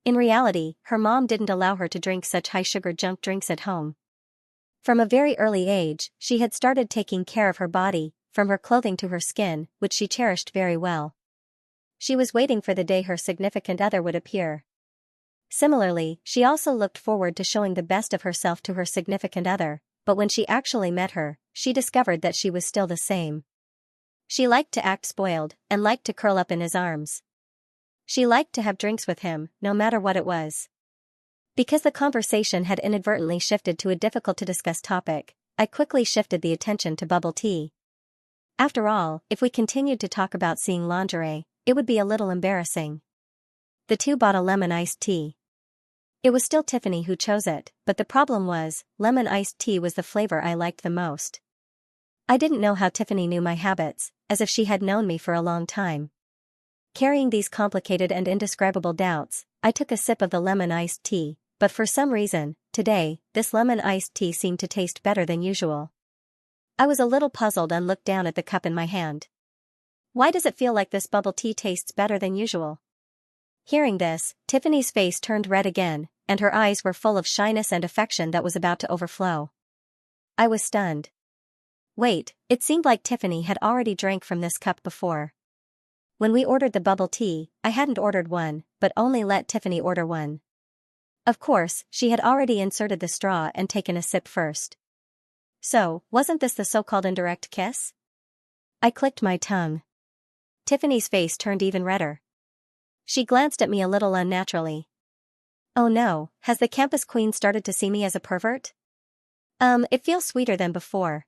In reality, her mom didn't allow her to drink such high-sugar junk drinks at home. From a very early age, she had started taking care of her body, from her clothing to her skin, which she cherished very well. She was waiting for the day her significant other would appear. Similarly, she also looked forward to showing the best of herself to her significant other, but when she actually met her, she discovered that she was still the same. She liked to act spoiled, and liked to curl up in his arms. She liked to have drinks with him, no matter what it was. Because the conversation had inadvertently shifted to a difficult-to-discuss topic, I quickly shifted the attention to bubble tea. After all, if we continued to talk about seeing lingerie, it would be a little embarrassing. The two bought a lemon iced tea. It was still Tiffany who chose it, but the problem was, lemon iced tea was the flavor I liked the most. I didn't know how Tiffany knew my habits, as if she had known me for a long time. Carrying these complicated and indescribable doubts, I took a sip of the lemon iced tea, but for some reason, today, this lemon iced tea seemed to taste better than usual. I was a little puzzled and looked down at the cup in my hand. Why does it feel like this bubble tea tastes better than usual? Hearing this, Tiffany's face turned red again, and her eyes were full of shyness and affection that was about to overflow. I was stunned. Wait, it seemed like Tiffany had already drank from this cup before. When we ordered the bubble tea, I hadn't ordered one, but only let Tiffany order one. Of course, she had already inserted the straw and taken a sip first. So, wasn't this the so-called indirect kiss? I clicked my tongue. Tiffany's face turned even redder. She glanced at me a little unnaturally. Oh no, has the campus queen started to see me as a pervert? It feels sweeter than before.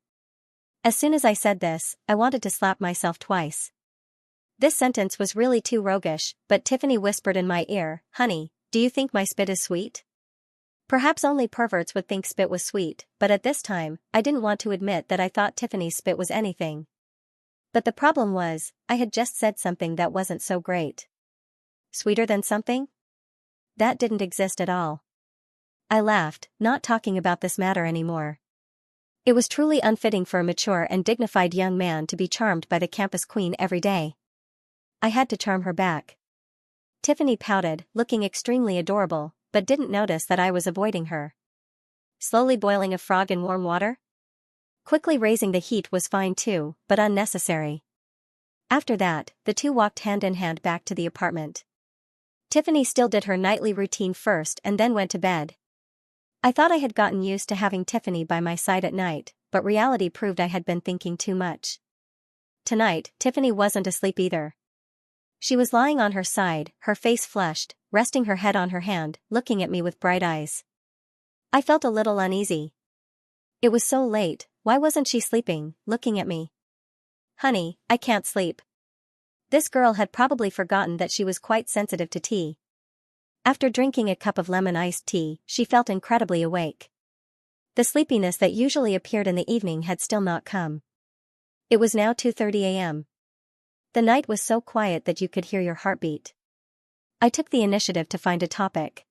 As soon as I said this, I wanted to slap myself twice. This sentence was really too roguish, but Tiffany whispered in my ear, "Honey, do you think my spit is sweet?" Perhaps only perverts would think spit was sweet, but at this time, I didn't want to admit that I thought Tiffany's spit was anything. But the problem was, I had just said something that wasn't so great. Sweeter than something? That didn't exist at all. I laughed, not talking about this matter anymore. It was truly unfitting for a mature and dignified young man to be charmed by the campus queen every day. I had to charm her back. Tiffany pouted, looking extremely adorable, but didn't notice that I was avoiding her. Slowly boiling a frog in warm water? Quickly raising the heat was fine too, but unnecessary. After that, the two walked hand in hand back to the apartment. Tiffany still did her nightly routine first and then went to bed. I thought I had gotten used to having Tiffany by my side at night, but reality proved I had been thinking too much. Tonight, Tiffany wasn't asleep either. She was lying on her side, her face flushed, resting her head on her hand, looking at me with bright eyes. I felt a little uneasy. It was so late, why wasn't she sleeping, looking at me? "Honey, I can't sleep." This girl had probably forgotten that she was quite sensitive to tea. After drinking a cup of lemon iced tea, she felt incredibly awake. The sleepiness that usually appeared in the evening had still not come. It was now 2:30 a.m. The night was so quiet that you could hear your heartbeat. I took the initiative to find a topic.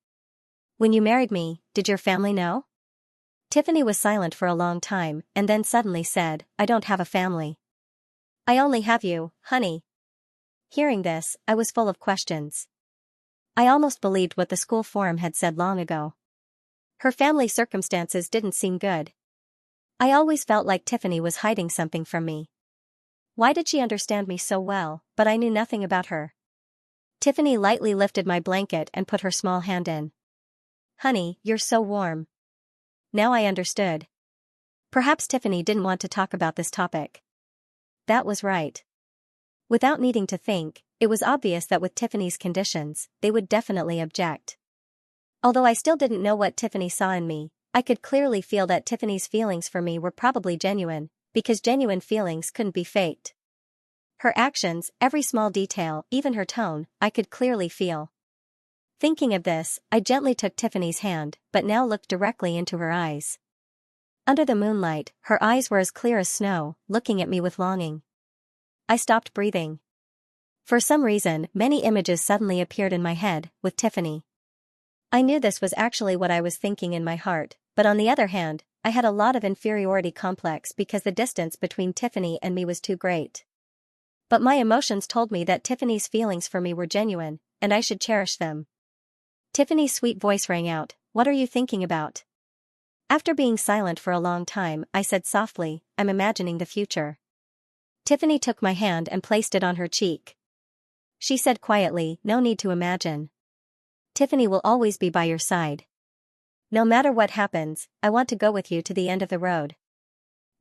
"When you married me, did your family know?" Tiffany was silent for a long time, and then suddenly said, "I don't have a family. I only have you, honey." Hearing this, I was full of questions. I almost believed what the school forum had said long ago. Her family circumstances didn't seem good. I always felt like Tiffany was hiding something from me. Why did she understand me so well, but I knew nothing about her? Tiffany lightly lifted my blanket and put her small hand in. "Honey, you're so warm." Now I understood. Perhaps Tiffany didn't want to talk about this topic. That was right. Without needing to think, it was obvious that with Tiffany's conditions, they would definitely object. Although I still didn't know what Tiffany saw in me, I could clearly feel that Tiffany's feelings for me were probably genuine, because genuine feelings couldn't be faked. Her actions, every small detail, even her tone, I could clearly feel. Thinking of this, I gently took Tiffany's hand, but now looked directly into her eyes. Under the moonlight, her eyes were as clear as snow, looking at me with longing. I stopped breathing. For some reason, many images suddenly appeared in my head, with Tiffany. I knew this was actually what I was thinking in my heart, but on the other hand, I had a lot of inferiority complex because the distance between Tiffany and me was too great. But my emotions told me that Tiffany's feelings for me were genuine, and I should cherish them. Tiffany's sweet voice rang out, "What are you thinking about?" After being silent for a long time, I said softly, "I'm imagining the future." Tiffany took my hand and placed it on her cheek. She said quietly, "No need to imagine. Tiffany will always be by your side. No matter what happens, I want to go with you to the end of the road."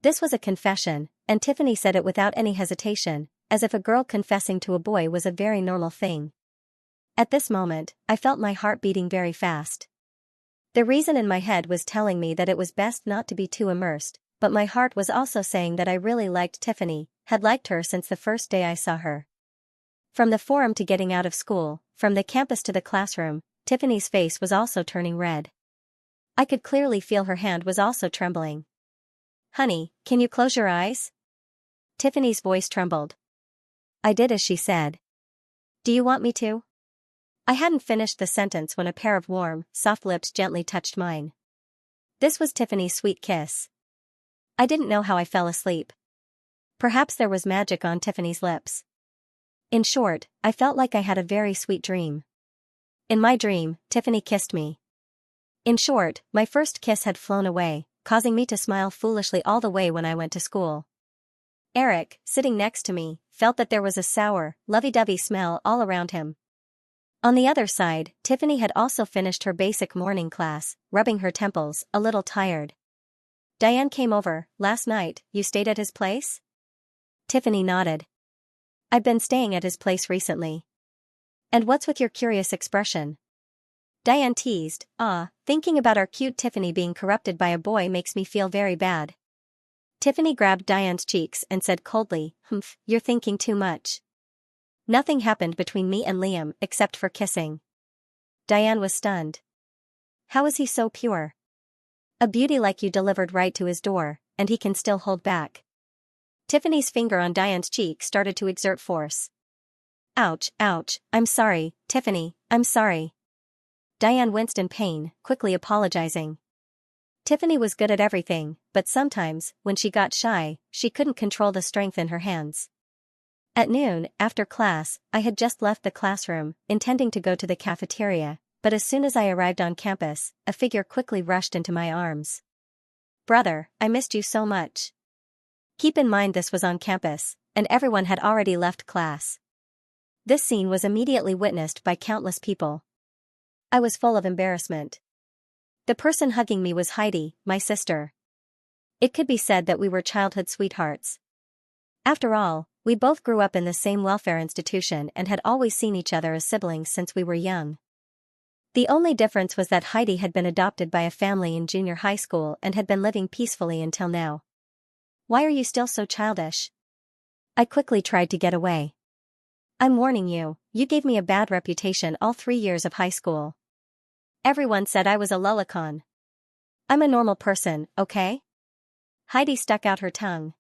This was a confession, and Tiffany said it without any hesitation, as if a girl confessing to a boy was a very normal thing. At this moment, I felt my heart beating very fast. The reason in my head was telling me that it was best not to be too immersed, but my heart was also saying that I really liked Tiffany, had liked her since the first day I saw her. From the forum to getting out of school, from the campus to the classroom, Tiffany's face was also turning red. I could clearly feel her hand was also trembling. "Honey, can you close your eyes?" Tiffany's voice trembled. I did as she said. "Do you want me to?" I hadn't finished the sentence when a pair of warm, soft lips gently touched mine. This was Tiffany's sweet kiss. I didn't know how I fell asleep. Perhaps there was magic on Tiffany's lips. In short, I felt like I had a very sweet dream. In my dream, Tiffany kissed me. In short, my first kiss had flown away, causing me to smile foolishly all the way when I went to school. Eric, sitting next to me, felt that there was a sour, lovey-dovey smell all around him. On the other side, Tiffany had also finished her basic morning class, rubbing her temples, a little tired. "Diane came over, last night, you stayed at his place?" Tiffany nodded. "I've been staying at his place recently." "And what's with your curious expression?" Diane teased, thinking about our cute Tiffany being corrupted by a boy makes me feel very bad." Tiffany grabbed Diane's cheeks and said coldly, "Humph, you're thinking too much." Nothing happened between me and Liam except for kissing. Diane was stunned. How is he so pure? A beauty like you delivered right to his door, and he can still hold back. Tiffany's finger on Diane's cheek started to exert force. Ouch, ouch, I'm sorry, Tiffany, I'm sorry. Diane winced in pain, quickly apologizing. Tiffany was good at everything, but sometimes, when she got shy, she couldn't control the strength in her hands. At noon, after class, I had just left the classroom, intending to go to the cafeteria, but as soon as I arrived on campus, a figure quickly rushed into my arms. Brother, I missed you so much. Keep in mind this was on campus, and everyone had already left class. This scene was immediately witnessed by countless people. I was full of embarrassment. The person hugging me was Heidi, my sister. It could be said that we were childhood sweethearts. After all, we both grew up in the same welfare institution and had always seen each other as siblings since we were young. The only difference was that Heidi had been adopted by a family in junior high school and had been living peacefully until now. Why are you still so childish? I quickly tried to get away. I'm warning you, you gave me a bad reputation all 3 years of high school. Everyone said I was a lolicon. I'm a normal person, okay? Heidi stuck out her tongue.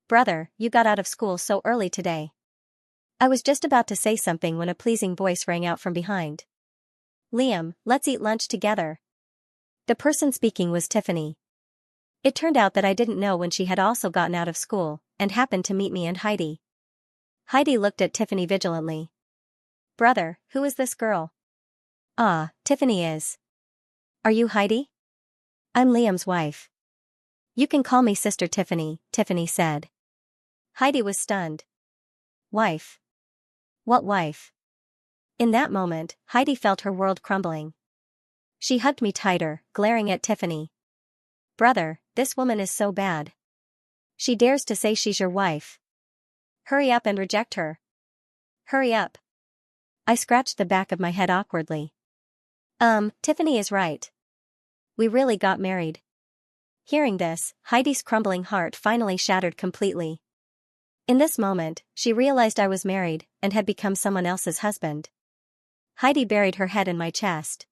Brother, you got out of school so early today. I was just about to say something when a pleasing voice rang out from behind. Liam, let's eat lunch together. The person speaking was Tiffany. It turned out that I didn't know when she had also gotten out of school, and happened to meet me and Heidi. Heidi looked at Tiffany vigilantly. Brother, who is this girl? Ah, Tiffany is. Are you Heidi? I'm Liam's wife. You can call me Sister Tiffany, Tiffany said. Heidi was stunned. Wife? What wife? In that moment, Heidi felt her world crumbling. She hugged me tighter, glaring at Tiffany. Brother, this woman is so bad. She dares to say she's your wife. Hurry up and reject her. Hurry up. I scratched the back of my head awkwardly. Tiffany is right. We really got married. Hearing this, Heidi's crumbling heart finally shattered completely. In this moment, she realized I was married and had become someone else's husband. Heidi buried her head in my chest.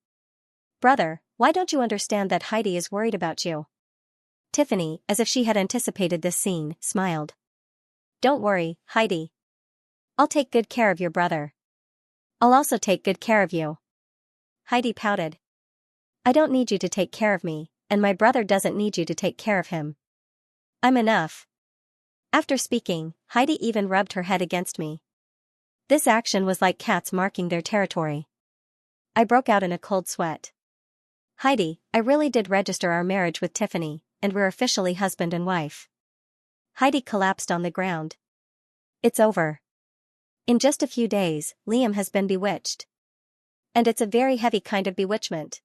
Brother, why don't you understand that Heidi is worried about you? Tiffany, as if she had anticipated this scene, smiled. Don't worry, Heidi. I'll take good care of your brother. I'll also take good care of you. Heidi pouted. I don't need you to take care of me, and my brother doesn't need you to take care of him. I'm enough. After speaking, Heidi even rubbed her head against me. This action was like cats marking their territory. I broke out in a cold sweat. Heidi, I really did register our marriage with Tiffany, and we're officially husband and wife. Heidi collapsed on the ground. It's over. In just a few days, Liam has been bewitched. And it's a very heavy kind of bewitchment.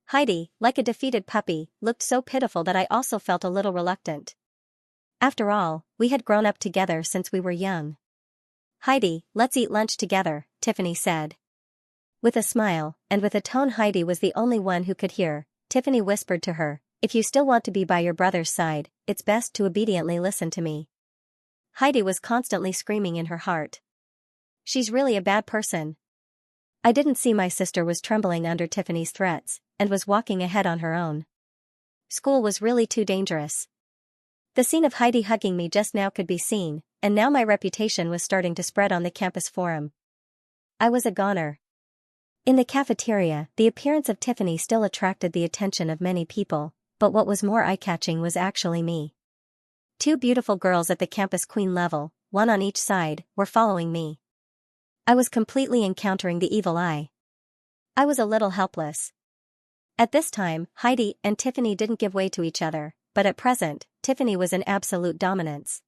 Heidi, like a defeated puppy, looked so pitiful that I also felt a little reluctant. After all, we had grown up together since we were young. Heidi, let's eat lunch together, Tiffany said. With a smile, and with a tone Heidi was the only one who could hear, Tiffany whispered to her, if you still want to be by your brother's side, it's best to obediently listen to me. Heidi was constantly screaming in her heart. She's really a bad person. I didn't see my sister was trembling under Tiffany's threats, and was walking ahead on her own. School was really too dangerous. The scene of Heidi hugging me just now could be seen, and now my reputation was starting to spread on the campus forum. I was a goner. In the cafeteria, the appearance of Tiffany still attracted the attention of many people, but what was more eye-catching was actually me. 2 beautiful girls at the campus queen level, one on each side, were following me. I was completely encountering the evil eye. I was a little helpless. At this time, Heidi and Tiffany didn't give way to each other, but at present, Tiffany was in absolute dominance.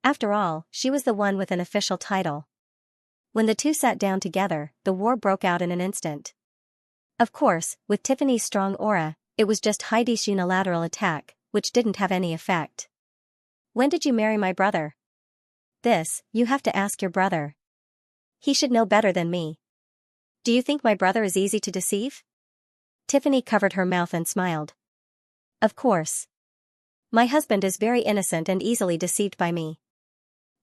After all, she was the one with an official title. When the two sat down together, the war broke out in an instant. Of course, with Tiffany's strong aura, it was just Heidi's unilateral attack, which didn't have any effect. When did you marry my brother? This, you have to ask your brother. He should know better than me. Do you think my brother is easy to deceive? Tiffany covered her mouth and smiled. Of course. My husband is very innocent and easily deceived by me.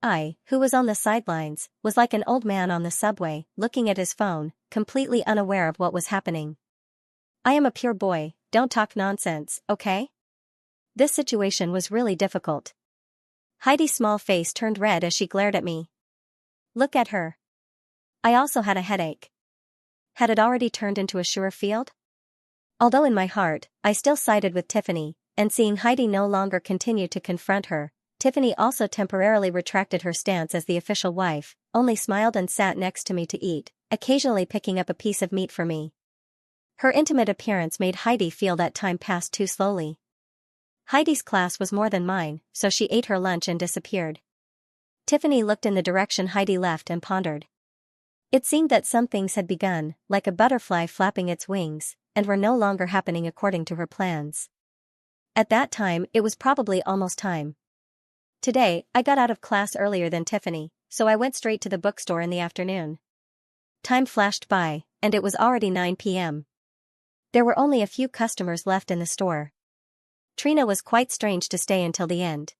I, who was on the sidelines, was like an old man on the subway, looking at his phone, completely unaware of what was happening. I am a pure boy, don't talk nonsense, okay? This situation was really difficult. Heidi's small face turned red as she glared at me. Look at her. I also had a headache. Had it already turned into a sure field? Although in my heart, I still sided with Tiffany, and seeing Heidi no longer continue to confront her, Tiffany also temporarily retracted her stance as the official wife, only smiled and sat next to me to eat, occasionally picking up a piece of meat for me. Her intimate appearance made Heidi feel that time passed too slowly. Heidi's class was more than mine, so she ate her lunch and disappeared. Tiffany looked in the direction Heidi left and pondered. It seemed that some things had begun, like a butterfly flapping its wings, and were no longer happening according to her plans. At that time, it was probably almost time. Today, I got out of class earlier than Tiffany, so I went straight to the bookstore in the afternoon. Time flashed by, and it was already 9 p.m. There were only a few customers left in the store. Trina was quite strange to stay until the end.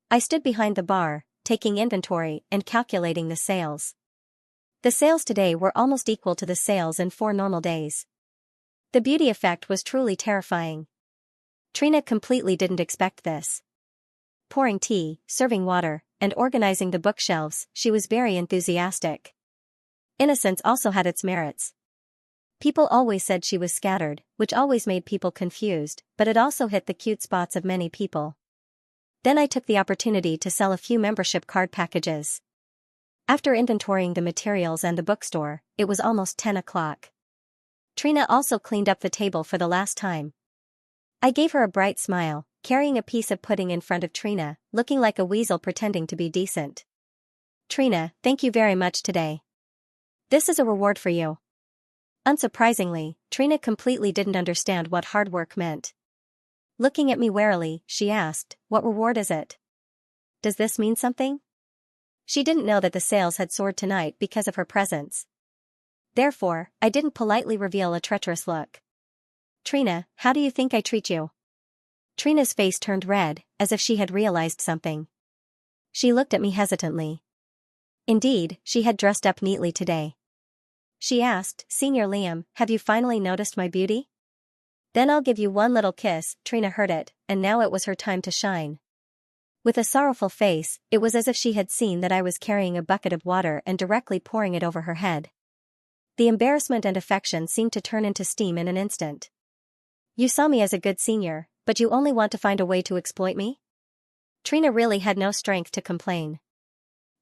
I stood behind the bar, taking inventory and calculating the sales. The sales today were almost equal to the sales in 4 normal days. The beauty effect was truly terrifying. Trina completely didn't expect this. Pouring tea, serving water, and organizing the bookshelves, she was very enthusiastic. Innocence also had its merits. People always said she was scattered, which always made people confused, but it also hit the cute spots of many people. Then I took the opportunity to sell a few membership card packages. After inventorying the materials and the bookstore, it was almost 10 o'clock. Trina also cleaned up the table for the last time. I gave her a bright smile, carrying a piece of pudding in front of Trina, looking like a weasel pretending to be decent. Trina, thank you very much today. This is a reward for you. Unsurprisingly, Trina completely didn't understand what hard work meant. Looking at me warily, she asked, "What reward is it? Does this mean something?" She didn't know that the sales had soared tonight because of her presence. Therefore, I didn't politely reveal a treacherous look. "Trina, how do you think I treat you?" Trina's face turned red, as if she had realized something. She looked at me hesitantly. Indeed, she had dressed up neatly today. She asked, "Senior Liam, have you finally noticed my beauty? Then I'll give you one little kiss." Trina heard it, and now it was her time to shine. With a sorrowful face, it was as if she had seen that I was carrying a bucket of water and directly pouring it over her head. The embarrassment and affection seemed to turn into steam in an instant. "You saw me as a good senior, but you only want to find a way to exploit me?" Trina really had no strength to complain.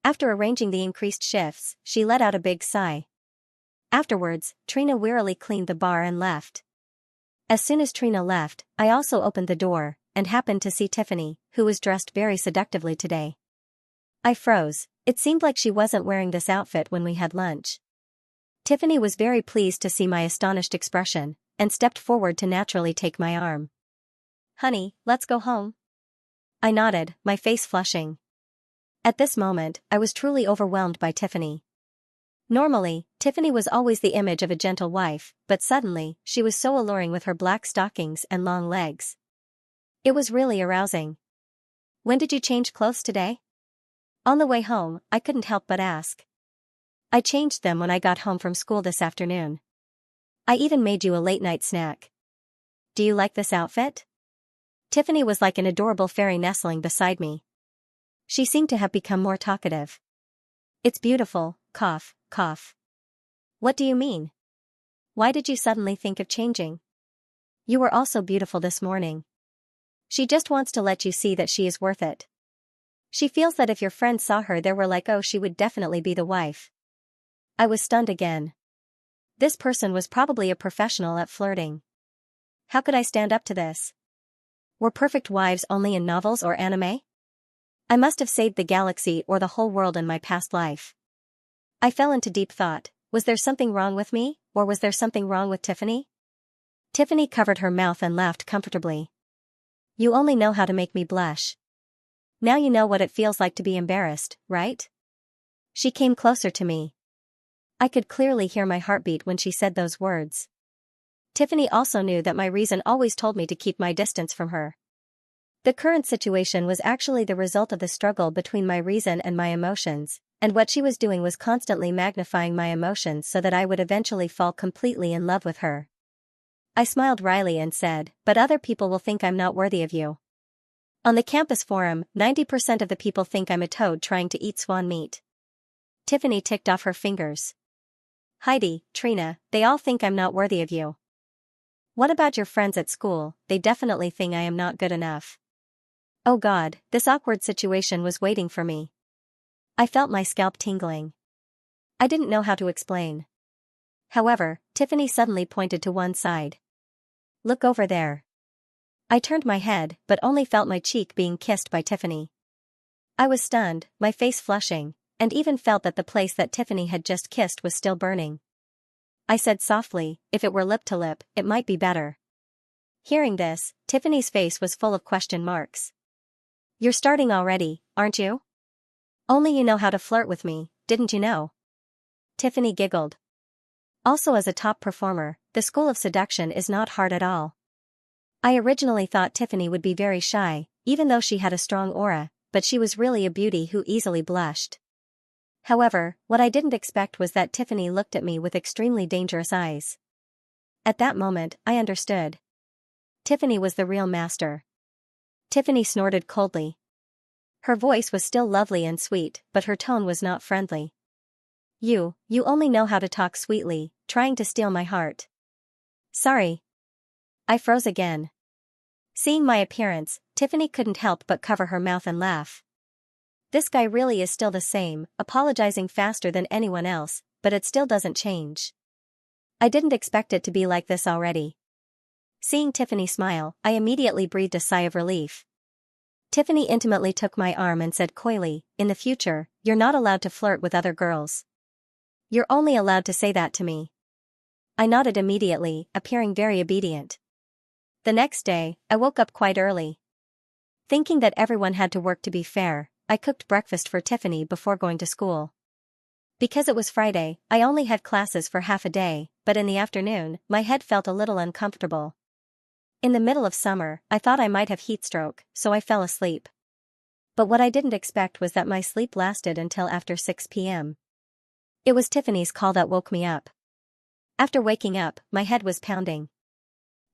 After arranging the increased shifts, she let out a big sigh. Afterwards, Trina wearily cleaned the bar and left. As soon as Trina left, I also opened the door, and happened to see Tiffany, who was dressed very seductively today. I froze. It seemed like she wasn't wearing this outfit when we had lunch. Tiffany was very pleased to see my astonished expression, and stepped forward to naturally take my arm. "Honey, let's go home." I nodded, my face flushing. At this moment, I was truly overwhelmed by Tiffany. Normally, Tiffany was always the image of a gentle wife, but suddenly, she was so alluring with her black stockings and long legs. It was really arousing. "When did you change clothes today?" On the way home, I couldn't help but ask. "I changed them when I got home from school this afternoon. I even made you a late-night snack. Do you like this outfit?" Tiffany was like an adorable fairy nestling beside me. She seemed to have become more talkative. "It's beautiful, cough, cough." "What do you mean? Why did you suddenly think of changing? You were also beautiful this morning." She just wants to let you see that she is worth it. She feels that if your friends saw her there were like, oh, she would definitely be the wife. I was stunned again. This person was probably a professional at flirting. How could I stand up to this? Were perfect wives only in novels or anime? I must have saved the galaxy or the whole world in my past life. I fell into deep thought. Was there something wrong with me, or was there something wrong with Tiffany? Tiffany covered her mouth and laughed comfortably. "You only know how to make me blush. Now you know what it feels like to be embarrassed, right?" She came closer to me. I could clearly hear my heartbeat when she said those words. Tiffany also knew that my reason always told me to keep my distance from her. The current situation was actually the result of the struggle between my reason and my emotions, and what she was doing was constantly magnifying my emotions so that I would eventually fall completely in love with her. I smiled wryly and said, "But other people will think I'm not worthy of you. On the campus forum, 90% of the people think I'm a toad trying to eat swan meat." Tiffany ticked off her fingers. "Heidi, Trina, they all think I'm not worthy of you. What about your friends at school? They definitely think I am not good enough." Oh God, this awkward situation was waiting for me. I felt my scalp tingling. I didn't know how to explain. However, Tiffany suddenly pointed to one side. "Look over there." I turned my head, but only felt my cheek being kissed by Tiffany. I was stunned, my face flushing, and even felt that the place that Tiffany had just kissed was still burning. I said softly, "If it were lip to lip, it might be better." Hearing this, Tiffany's face was full of question marks. "You're starting already, aren't you? Only you know how to flirt with me, didn't you know?" Tiffany giggled. Also, as a top performer, the school of seduction is not hard at all. I originally thought Tiffany would be very shy, even though she had a strong aura, but she was really a beauty who easily blushed. However, what I didn't expect was that Tiffany looked at me with extremely dangerous eyes. At that moment, I understood. Tiffany was the real master. Tiffany snorted coldly. Her voice was still lovely and sweet, but her tone was not friendly. You only know how to talk sweetly, trying to steal my heart." "Sorry." I froze again. Seeing my appearance, Tiffany couldn't help but cover her mouth and laugh. This guy really is still the same, apologizing faster than anyone else, but it still doesn't change. I didn't expect it to be like this already. Seeing Tiffany smile, I immediately breathed a sigh of relief. Tiffany intimately took my arm and said coyly, "In the future, you're not allowed to flirt with other girls. You're only allowed to say that to me." I nodded immediately, appearing very obedient. The next day, I woke up quite early. Thinking that everyone had to work to be fair, I cooked breakfast for Tiffany before going to school. Because it was Friday, I only had classes for half a day, but in the afternoon, my head felt a little uncomfortable. In the middle of summer, I thought I might have heat stroke, so I fell asleep. But what I didn't expect was that my sleep lasted until after 6 p.m. It was Tiffany's call that woke me up. After waking up, my head was pounding.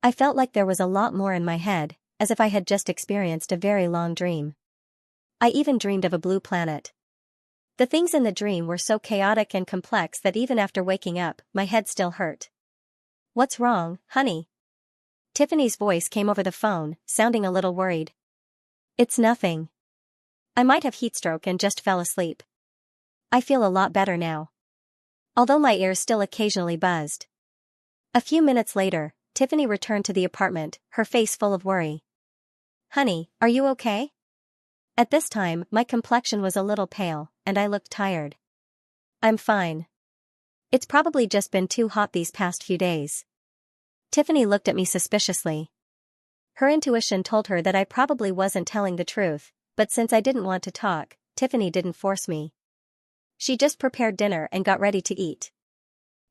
I felt like there was a lot more in my head, as if I had just experienced a very long dream. I even dreamed of a blue planet. The things in the dream were so chaotic and complex that even after waking up, my head still hurt. "What's wrong, honey?" Tiffany's voice came over the phone, sounding a little worried. "It's nothing. I might have heat stroke and just fell asleep. I feel a lot better now." Although my ears still occasionally buzzed. A few minutes later, Tiffany returned to the apartment, her face full of worry. "Honey, are you okay?" At this time, my complexion was a little pale, and I looked tired. "I'm fine. It's probably just been too hot these past few days." Tiffany looked at me suspiciously. Her intuition told her that I probably wasn't telling the truth, but since I didn't want to talk, Tiffany didn't force me. She just prepared dinner and got ready to eat.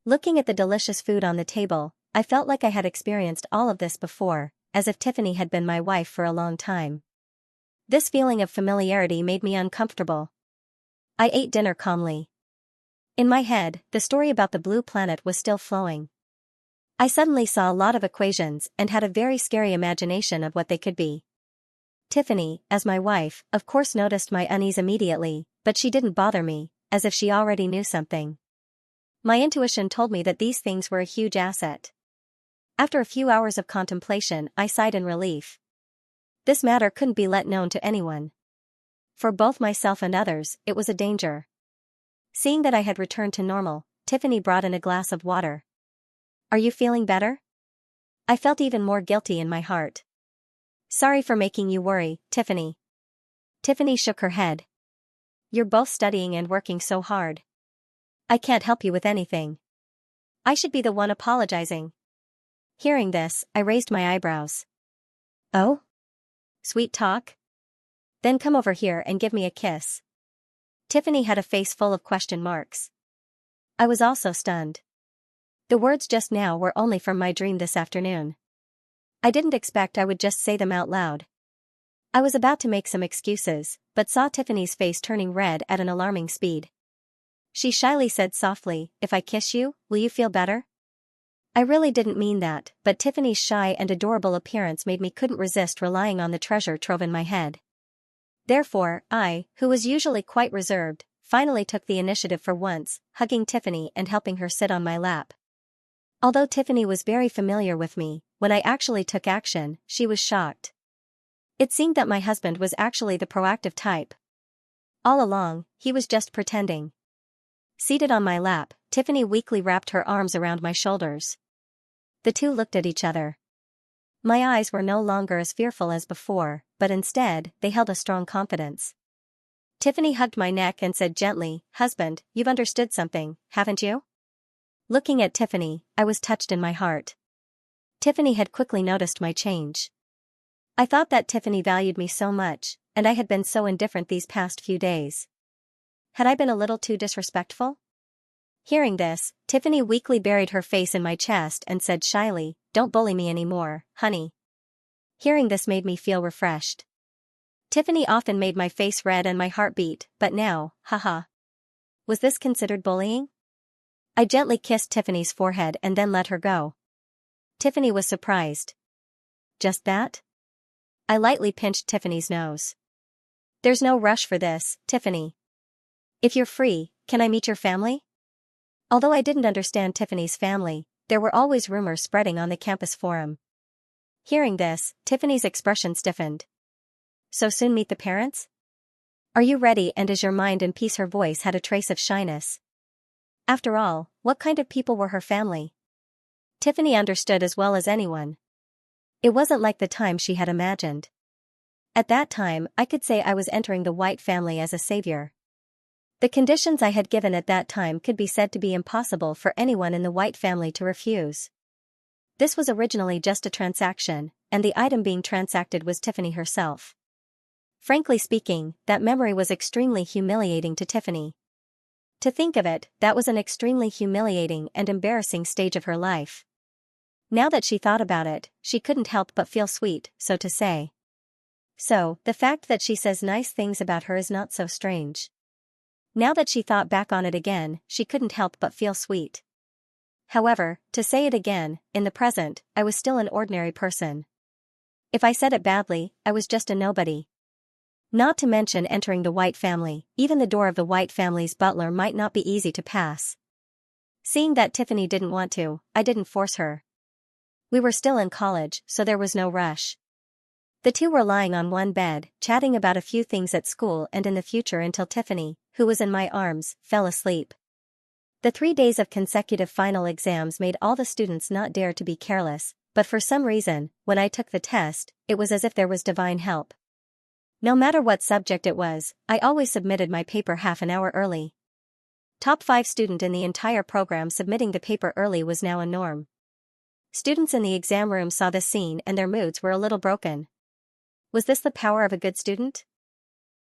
Looking at the delicious food on the table, I felt like I had experienced all of this before, as if Tiffany had been my wife for a long time. This feeling of familiarity made me uncomfortable. I ate dinner calmly. In my head, the story about the blue planet was still flowing. I suddenly saw a lot of equations and had a very scary imagination of what they could be. Tiffany, as my wife, of course noticed my unease immediately, but she didn't bother me, as if she already knew something. My intuition told me that these things were a huge asset. After a few hours of contemplation, I sighed in relief. This matter couldn't be let known to anyone. For both myself and others, it was a danger. Seeing that I had returned to normal, Tiffany brought in a glass of water. "Are you feeling better?" I felt even more guilty in my heart. "Sorry for making you worry, Tiffany." Tiffany shook her head. "You're both studying and working so hard. I can't help you with anything. I should be the one apologizing." Hearing this, I raised my eyebrows. "Oh? Sweet talk? Then come over here and give me a kiss." Tiffany had a face full of question marks. I was also stunned. The words just now were only from my dream this afternoon. I didn't expect I would just say them out loud. I was about to make some excuses, but saw Tiffany's face turning red at an alarming speed. She shyly said softly, "If I kiss you, will you feel better?" I really didn't mean that, but Tiffany's shy and adorable appearance made me couldn't resist relying on the treasure trove in my head. Therefore, I, who was usually quite reserved, finally took the initiative for once, hugging Tiffany and helping her sit on my lap. Although Tiffany was very familiar with me, when I actually took action, she was shocked. It seemed that my husband was actually the proactive type. All along, he was just pretending. Seated on my lap, Tiffany weakly wrapped her arms around my shoulders. The two looked at each other. My eyes were no longer as fearful as before, but instead, they held a strong confidence. Tiffany hugged my neck and said gently, "Husband, you've understood something, haven't you?" Looking at Tiffany, I was touched in my heart. Tiffany had quickly noticed my change. I thought that Tiffany valued me so much, and I had been so indifferent these past few days. Had I been a little too disrespectful? Hearing this, Tiffany weakly buried her face in my chest and said shyly, "Don't bully me anymore, honey." Hearing this made me feel refreshed. Tiffany often made my face red and my heart beat, but now, haha. Was this considered bullying? I gently kissed Tiffany's forehead and then let her go. Tiffany was surprised. Just that? I lightly pinched Tiffany's nose. "There's no rush for this, Tiffany. If you're free, can I meet your family?" Although I didn't understand Tiffany's family, there were always rumors spreading on the campus forum. Hearing this, Tiffany's expression stiffened. "So soon meet the parents? Are you ready?" And is your mind in peace? Her voice had a trace of shyness. After all, what kind of people were her family? Tiffany understood as well as anyone. It wasn't like the time she had imagined. At that time, I could say I was entering the White family as a savior. The conditions I had given at that time could be said to be impossible for anyone in the White family to refuse. This was originally just a transaction, and the item being transacted was Tiffany herself. Frankly speaking, that memory was extremely humiliating to Tiffany. To think of it, that was an extremely humiliating and embarrassing stage of her life. Now that she thought about it, she couldn't help but feel sweet, so to say. So, the fact that she says nice things about her is not so strange. Now that she thought back on it again, she couldn't help but feel sweet. However, to say it again, in the present, I was still an ordinary person. If I said it badly, I was just a nobody. Not to mention entering the White family, even the door of the White family's butler might not be easy to pass. Seeing that Tiffany didn't want to, I didn't force her. We were still in college, so there was no rush. The two were lying on one bed, chatting about a few things at school and in the future until Tiffany, who was in my arms, fell asleep. The 3 days of consecutive final exams made all the students not dare to be careless, but for some reason, when I took the test, it was as if there was divine help. No matter what subject it was, I always submitted my paper half an hour early. Top 5 student in the entire program submitting the paper early was now a norm. Students in the exam room saw this scene and their moods were a little broken. Was this the power of a good student?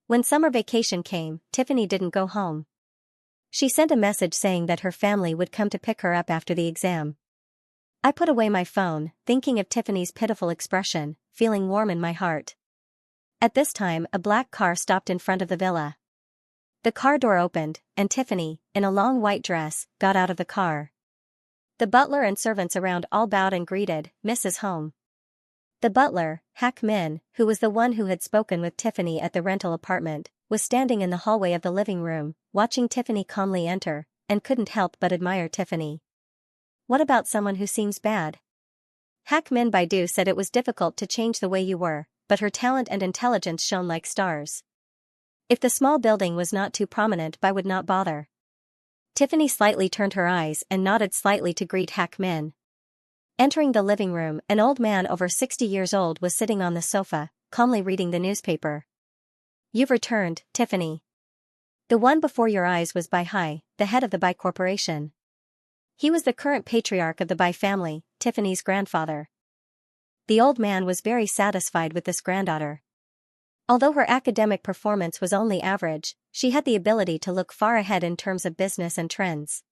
When summer vacation came, Tiffany didn't go home. She sent a message saying that her family would come to pick her up after the exam. I put away my phone, thinking of Tiffany's pitiful expression, feeling warm in my heart. At this time, a black car stopped in front of the villa. The car door opened, and Tiffany, in a long white dress, got out of the car. The butler and servants around all bowed and greeted, "Mrs. Home." The butler, Hak Min, who was the one who had spoken with Tiffany at the rental apartment, was standing in the hallway of the living room, watching Tiffany calmly enter, and couldn't help but admire Tiffany. "What about someone who seems bad?" Hak Min Baidu said it was difficult to change the way you were, but her talent and intelligence shone like stars. If the small building was not too prominent, I would not bother. Tiffany slightly turned her eyes and nodded slightly to greet Hak Min. Entering the living room, an old man over 60 years old was sitting on the sofa, calmly reading the newspaper. "You've returned, Tiffany. The one before your eyes was Bai Hai, the head of the Bai Corporation. He was the current patriarch of the Bai family, Tiffany's grandfather." The old man was very satisfied with this granddaughter. Although her academic performance was only average, she had the ability to look far ahead in terms of business and trends.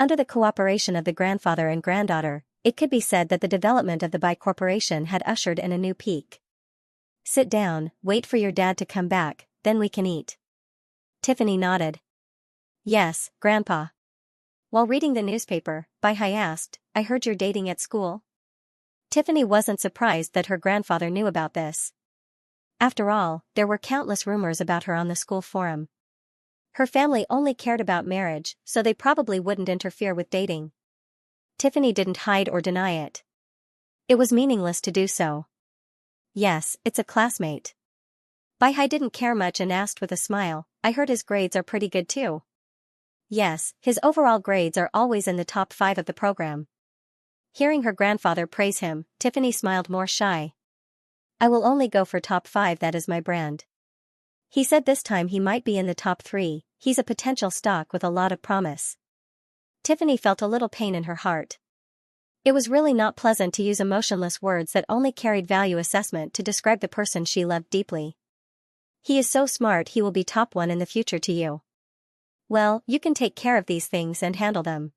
Under the cooperation of the grandfather and granddaughter, it could be said that the development of the Bai Corporation had ushered in a new peak. Sit down, wait for your dad to come back, then we can eat. Tiffany nodded. Yes, Grandpa. While reading the newspaper, Bai-hai asked, I heard you're dating at school? Tiffany wasn't surprised that her grandfather knew about this. After all, there were countless rumors about her on the school forum. Her family only cared about marriage, so they probably wouldn't interfere with dating. Tiffany didn't hide or deny it. It was meaningless to do so. Yes, it's a classmate. Bai-hai didn't care much and asked with a smile, I heard his grades are pretty good too. Yes, his overall grades are always in the top 5 of the program. Hearing her grandfather praise him, Tiffany smiled more shy. I will only go for top 5, that is my brand. He said this time he might be in the top 3, he's a potential stock with a lot of promise. Tiffany felt a little pain in her heart. It was really not pleasant to use emotionless words that only carried value assessment to describe the person she loved deeply. He is so smart, he will be top 1 in the future to you. Well, you can take care of these things and handle them.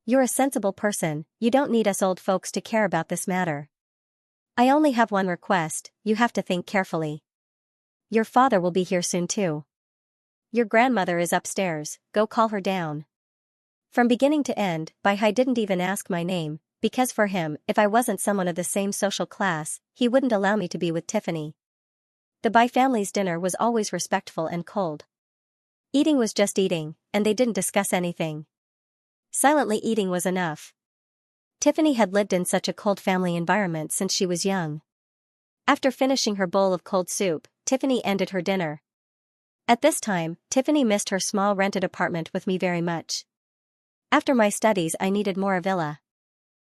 You're a sensible person, you don't need us old folks to care about this matter. I only have one request, you have to think carefully. Your father will be here soon too. Your grandmother is upstairs, go call her down. From beginning to end, Bai-hai didn't even ask my name, because for him, if I wasn't someone of the same social class, he wouldn't allow me to be with Tiffany. The Bai family's dinner was always respectful and cold. Eating was just eating, and they didn't discuss anything. Silently eating was enough. Tiffany had lived in such a cold family environment since she was young. After finishing her bowl of cold soup, Tiffany ended her dinner. At this time, Tiffany missed her small rented apartment with me very much. After my studies, I needed more a villa.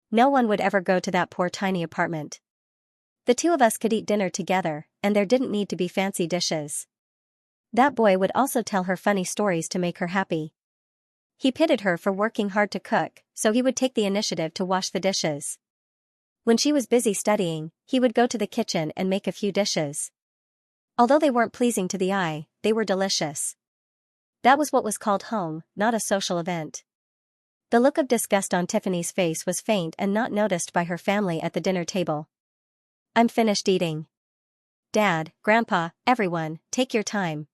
No one would ever go to that poor tiny apartment. The two of us could eat dinner together, and there didn't need to be fancy dishes. That boy would also tell her funny stories to make her happy. He pitied her for working hard to cook, so he would take the initiative to wash the dishes. When she was busy studying, he would go to the kitchen and make a few dishes. Although they weren't pleasing to the eye, they were delicious. That was what was called home, not a social event. The look of disgust on Tiffany's face was faint and not noticed by her family at the dinner table. I'm finished eating. Dad, Grandpa, everyone, take your time.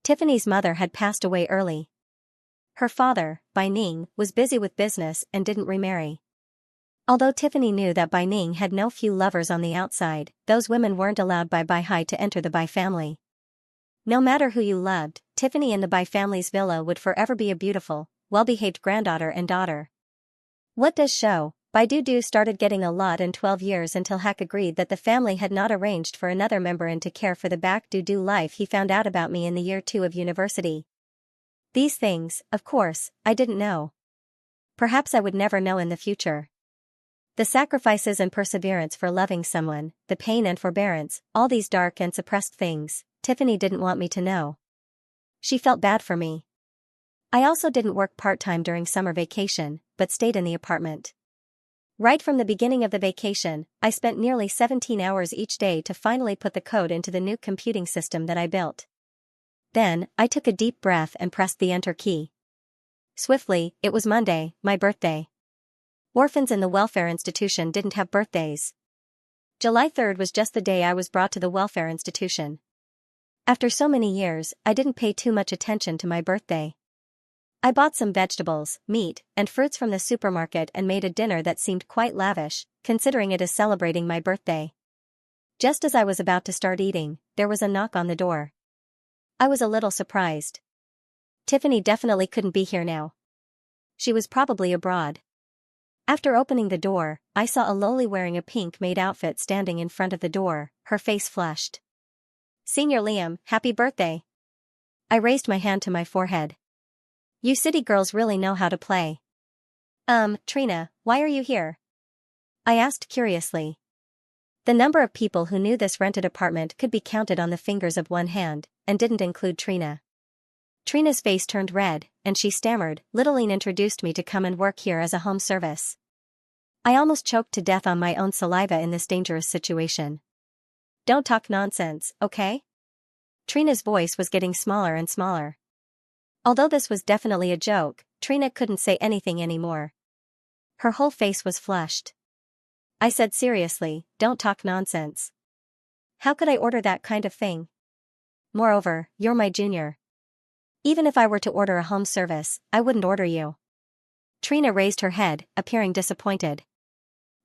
Tiffany's mother had passed away early. Her father, Bai Ning, was busy with business and didn't remarry. Although Tiffany knew that Bai Ning had no few lovers on the outside, those women weren't allowed by Bai-hai to enter the Bai family. No matter who you loved, Tiffany in the Bai family's villa would forever be a beautiful, well-behaved granddaughter and daughter. What does show? Bai Dudu started getting a lot in 12 years until Hak agreed that the family had not arranged for another member in to care for the Bak Dudu life he found out about me in the year 2 of university. These things, of course, I didn't know. Perhaps I would never know in the future. The sacrifices and perseverance for loving someone, the pain and forbearance, all these dark and suppressed things, Tiffany didn't want me to know. She felt bad for me. I also didn't work part-time during summer vacation, but stayed in the apartment. Right from the beginning of the vacation, I spent nearly 17 hours each day to finally put the code into the new computing system that I built. Then, I took a deep breath and pressed the enter key. Swiftly, it was Monday, my birthday. Orphans in the welfare institution didn't have birthdays. July 3rd was just the day I was brought to the welfare institution. After so many years, I didn't pay too much attention to my birthday. I bought some vegetables, meat, and fruits from the supermarket and made a dinner that seemed quite lavish, considering it is celebrating my birthday. Just as I was about to start eating, there was a knock on the door. I was a little surprised. Tiffany definitely couldn't be here now. She was probably abroad. After opening the door, I saw a loli wearing a pink maid outfit standing in front of the door, her face flushed. Senior Liam, happy birthday. I raised my hand to my forehead. You city girls really know how to play. Trina, why are you here? I asked curiously. The number of people who knew this rented apartment could be counted on the fingers of one hand, and didn't include Trina. Trina's face turned red, and she stammered, Littleine introduced me to come and work here as a home service. I almost choked to death on my own saliva in this dangerous situation. Don't talk nonsense, okay? Trina's voice was getting smaller and smaller. Although this was definitely a joke, Trina couldn't say anything anymore. Her whole face was flushed. I said seriously, don't talk nonsense. How could I order that kind of thing? Moreover, you're my junior. Even if I were to order a home service, I wouldn't order you. Trina raised her head, appearing disappointed.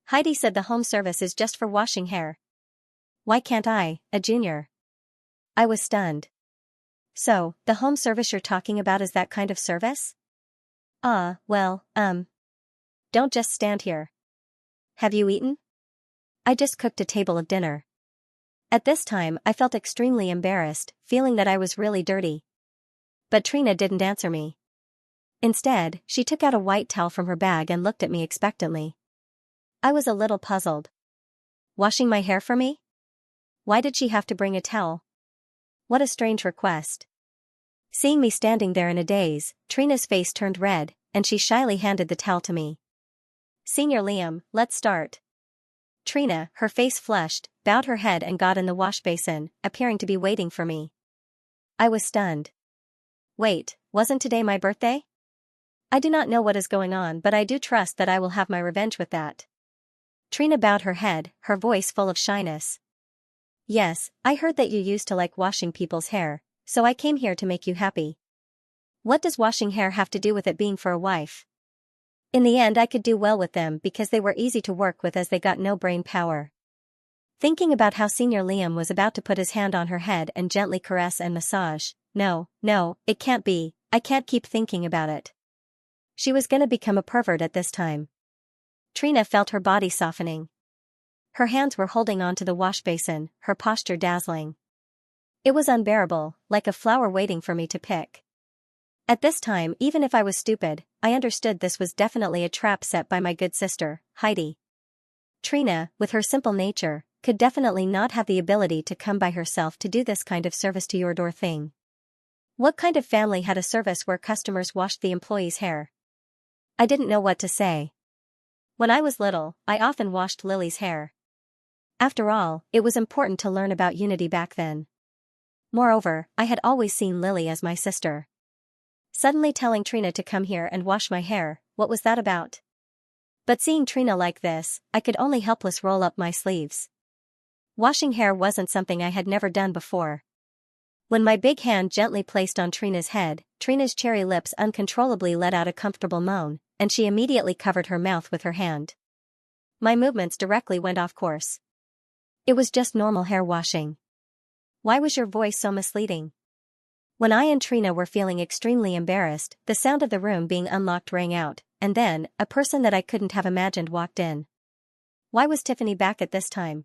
Heidi said the home service is just for washing hair. Why can't I, a junior? I was stunned. So, the home service you're talking about is that kind of service? Well, don't just stand here. Have you eaten? I just cooked a table of dinner. At this time I felt extremely embarrassed, feeling that I was really dirty. But Trina didn't answer me. Instead, she took out a white towel from her bag and looked at me expectantly. I was a little puzzled. Washing my hair for me? Why did she have to bring a towel? What a strange request. Seeing me standing there in a daze, Trina's face turned red, and she shyly handed the towel to me. Senior Liam, let's start. Trina, her face flushed, bowed her head and got in the wash basin, appearing to be waiting for me. I was stunned. Wait, wasn't today my birthday? I do not know what is going on, but I do trust that I will have my revenge with that. Trina bowed her head, her voice full of shyness. Yes, I heard that you used to like washing people's hair, so I came here to make you happy. What does washing hair have to do with it being for a wife? In the end I could do well with them because they were easy to work with as they got no brain power. Thinking about how Senior Liam was about to put his hand on her head and gently caress and massage, no, it can't be, I can't keep thinking about it. She was gonna become a pervert at this time. Trina felt her body softening. Her hands were holding onto the wash basin, her posture dazzling. It was unbearable, like a flower waiting for me to pick. At this time, even if I was stupid, I understood this was definitely a trap set by my good sister, Heidi. Trina, with her simple nature, could definitely not have the ability to come by herself to do this kind of service to your door thing. What kind of family had a service where customers washed the employees' hair? I didn't know what to say. When I was little, I often washed Lily's hair. After all, it was important to learn about unity back then. Moreover, I had always seen Lily as my sister. Suddenly telling Trina to come here and wash my hair, what was that about? But seeing Trina like this, I could only helpless roll up my sleeves. Washing hair wasn't something I had never done before. When my big hand gently placed on Trina's head, Trina's cherry lips uncontrollably let out a comfortable moan, and she immediately covered her mouth with her hand. My movements directly went off course. It was just normal hair washing. Why was your voice so misleading? When I and Trina were feeling extremely embarrassed, the sound of the room being unlocked rang out, and then, a person that I couldn't have imagined walked in. Why was Tiffany back at this time?